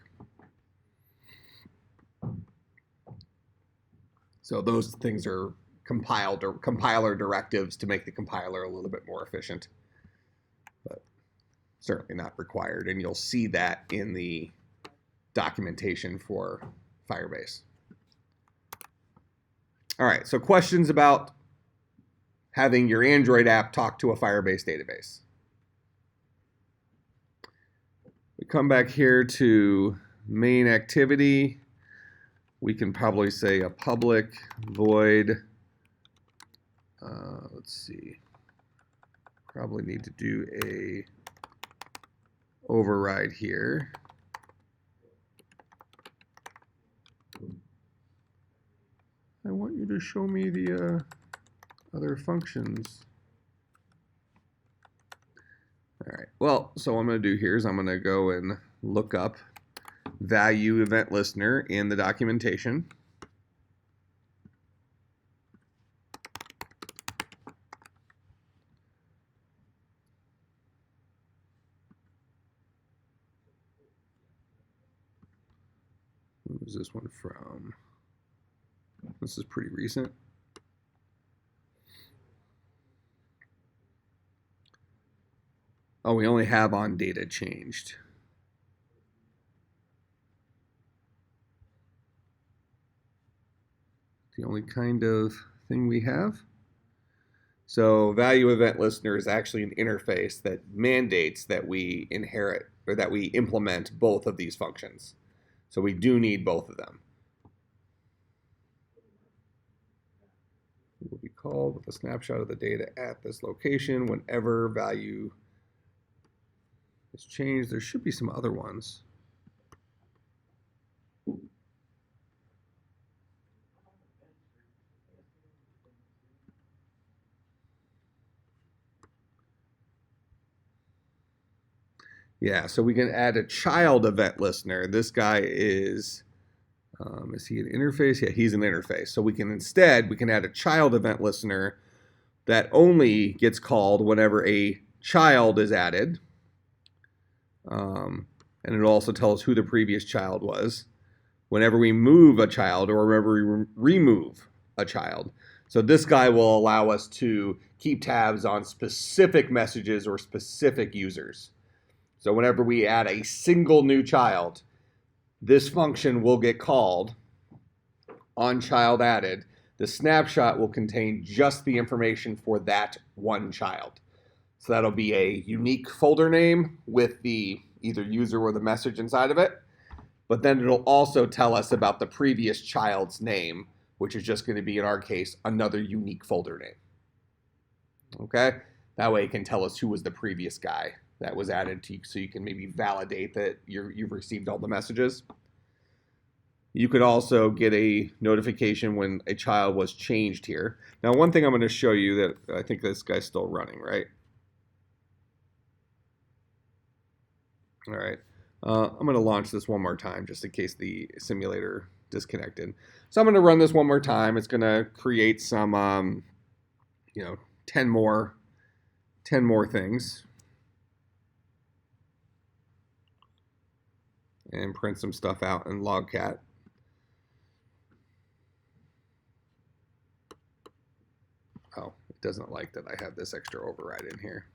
So those things are compiled or compiler directives to make the compiler a little bit more efficient, but certainly not required. And you'll see that in the documentation for Firebase. All right, so questions about having your Android app talk to a Firebase database. We come back here to main activity. We can probably say a public void let's see. Probably need to do a override here. I want you to show me the other functions. All right, well, so what I'm going to do here is I'm going to go and look up value event listener in the documentation. What was this one from? This is pretty recent. Oh, we only have on data changed. The only kind of thing we have. So value event listener is actually an interface that mandates that we inherit or that we implement both of these functions. So we do need both of them. It will be called with a snapshot of the data at this location whenever value is changed. There should be some other ones. Yeah, so we can add a child event listener. This guy is he an interface? Yeah, he's an interface. So we can add a child event listener that only gets called whenever a child is added. And it'll also tell us who the previous child was. Whenever we move a child or whenever we remove a child. So this guy will allow us to keep tabs on specific messages or specific users. So whenever we add a single new child, this function will get called on child added. The snapshot will contain just the information for that one child. So that'll be a unique folder name with the either user or the message inside of it. But then it'll also tell us about the previous child's name, which is just going to be, in our case, another unique folder name. Okay? That way it can tell us who was the previous guy that was added to you, so you can maybe validate that you've received all the messages. You could also get a notification when a child was changed here. Now, one thing I'm going to show you that I think this guy's still running, right? All right. I'm going to launch this one more time just in case the simulator disconnected. So I'm going to run this one more time. It's going to create some, 10 more things. And print some stuff out in logcat. Oh, it doesn't like that I have this extra override in here.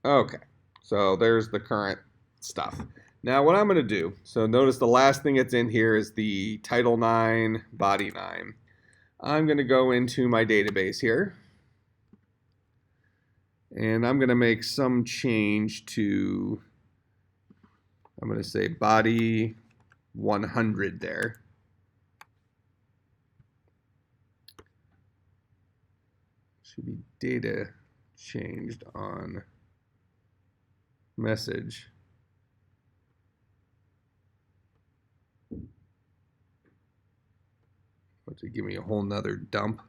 Okay, so there's the current stuff. Now what I'm going to do, so notice the last thing that's in here is the title 9, body 9. I'm going to go into my database here, and I'm going to make some change to, I'm going to say body 100 there. Should be data changed on message. To give me a whole nother dump.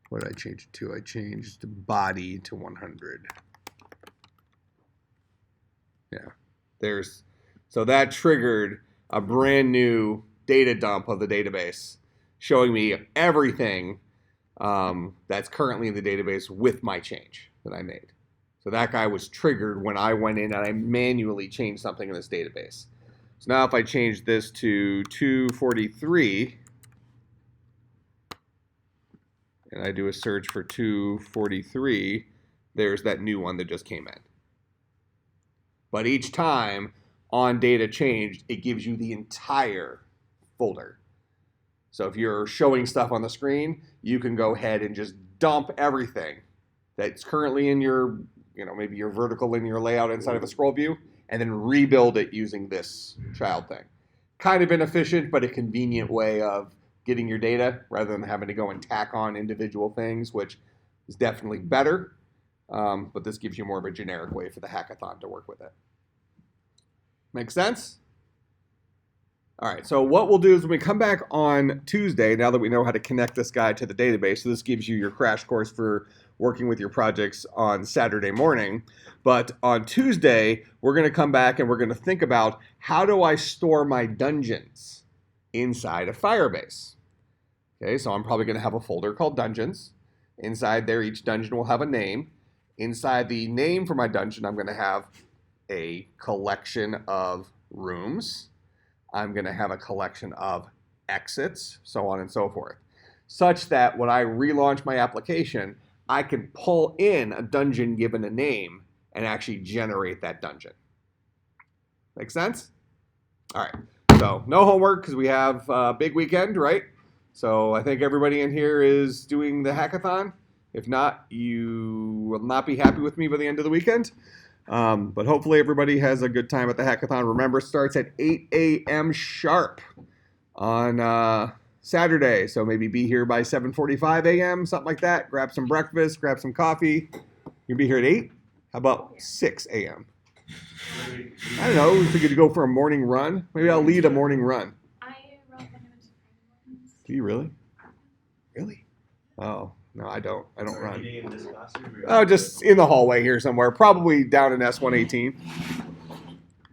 What did I change it to? I changed body to 100. Yeah, so that triggered a brand new data dump of the database, showing me everything that's currently in the database with my change that I made. So that guy was triggered when I went in and I manually changed something in this database. So now if I change this to 243, and I do a search for 243, there's that new one that just came in. But each time on data changed, it gives you the entire folder. So if you're showing stuff on the screen, you can go ahead and just dump everything that's currently in your, maybe your vertical linear layout inside of a scroll view, and then rebuild it using this child thing. Kind of inefficient, but a convenient way of getting your data rather than having to go and tack on individual things, which is definitely better. But this gives you more of a generic way for the hackathon to work with it. Make sense? All right, so what we'll do is when we come back on Tuesday, now that we know how to connect this guy to the database, so this gives you your crash course for working with your projects on Saturday morning. But on Tuesday, we're going to come back and we're going to think about how do I store my dungeons inside of Firebase. Okay, so I'm probably going to have a folder called Dungeons. Inside there, each dungeon will have a name. Inside the name for my dungeon, I'm going to have a collection of rooms. I'm going to have a collection of exits, so on and so forth, such that when I relaunch my application, I can pull in a dungeon given a name and actually generate that dungeon. Make sense? All right, so no homework because we have a big weekend, right? So I think everybody in here is doing the hackathon. If not, you will not be happy with me by the end of the weekend. But hopefully everybody has a good time at the hackathon. Remember, it starts at 8 a.m. sharp on Saturday. So maybe be here by 7:45 a.m., something like that. Grab some breakfast, grab some coffee. You'll be here at 8? How about 6 a.m.? I don't know. If we could go for a morning run. Maybe I'll lead a morning run. I wrote them into mornings. Do you really? Really? Oh. No, I don't. I don't run. In this classroom, Oh, just in the hallway here somewhere. Probably down in S118.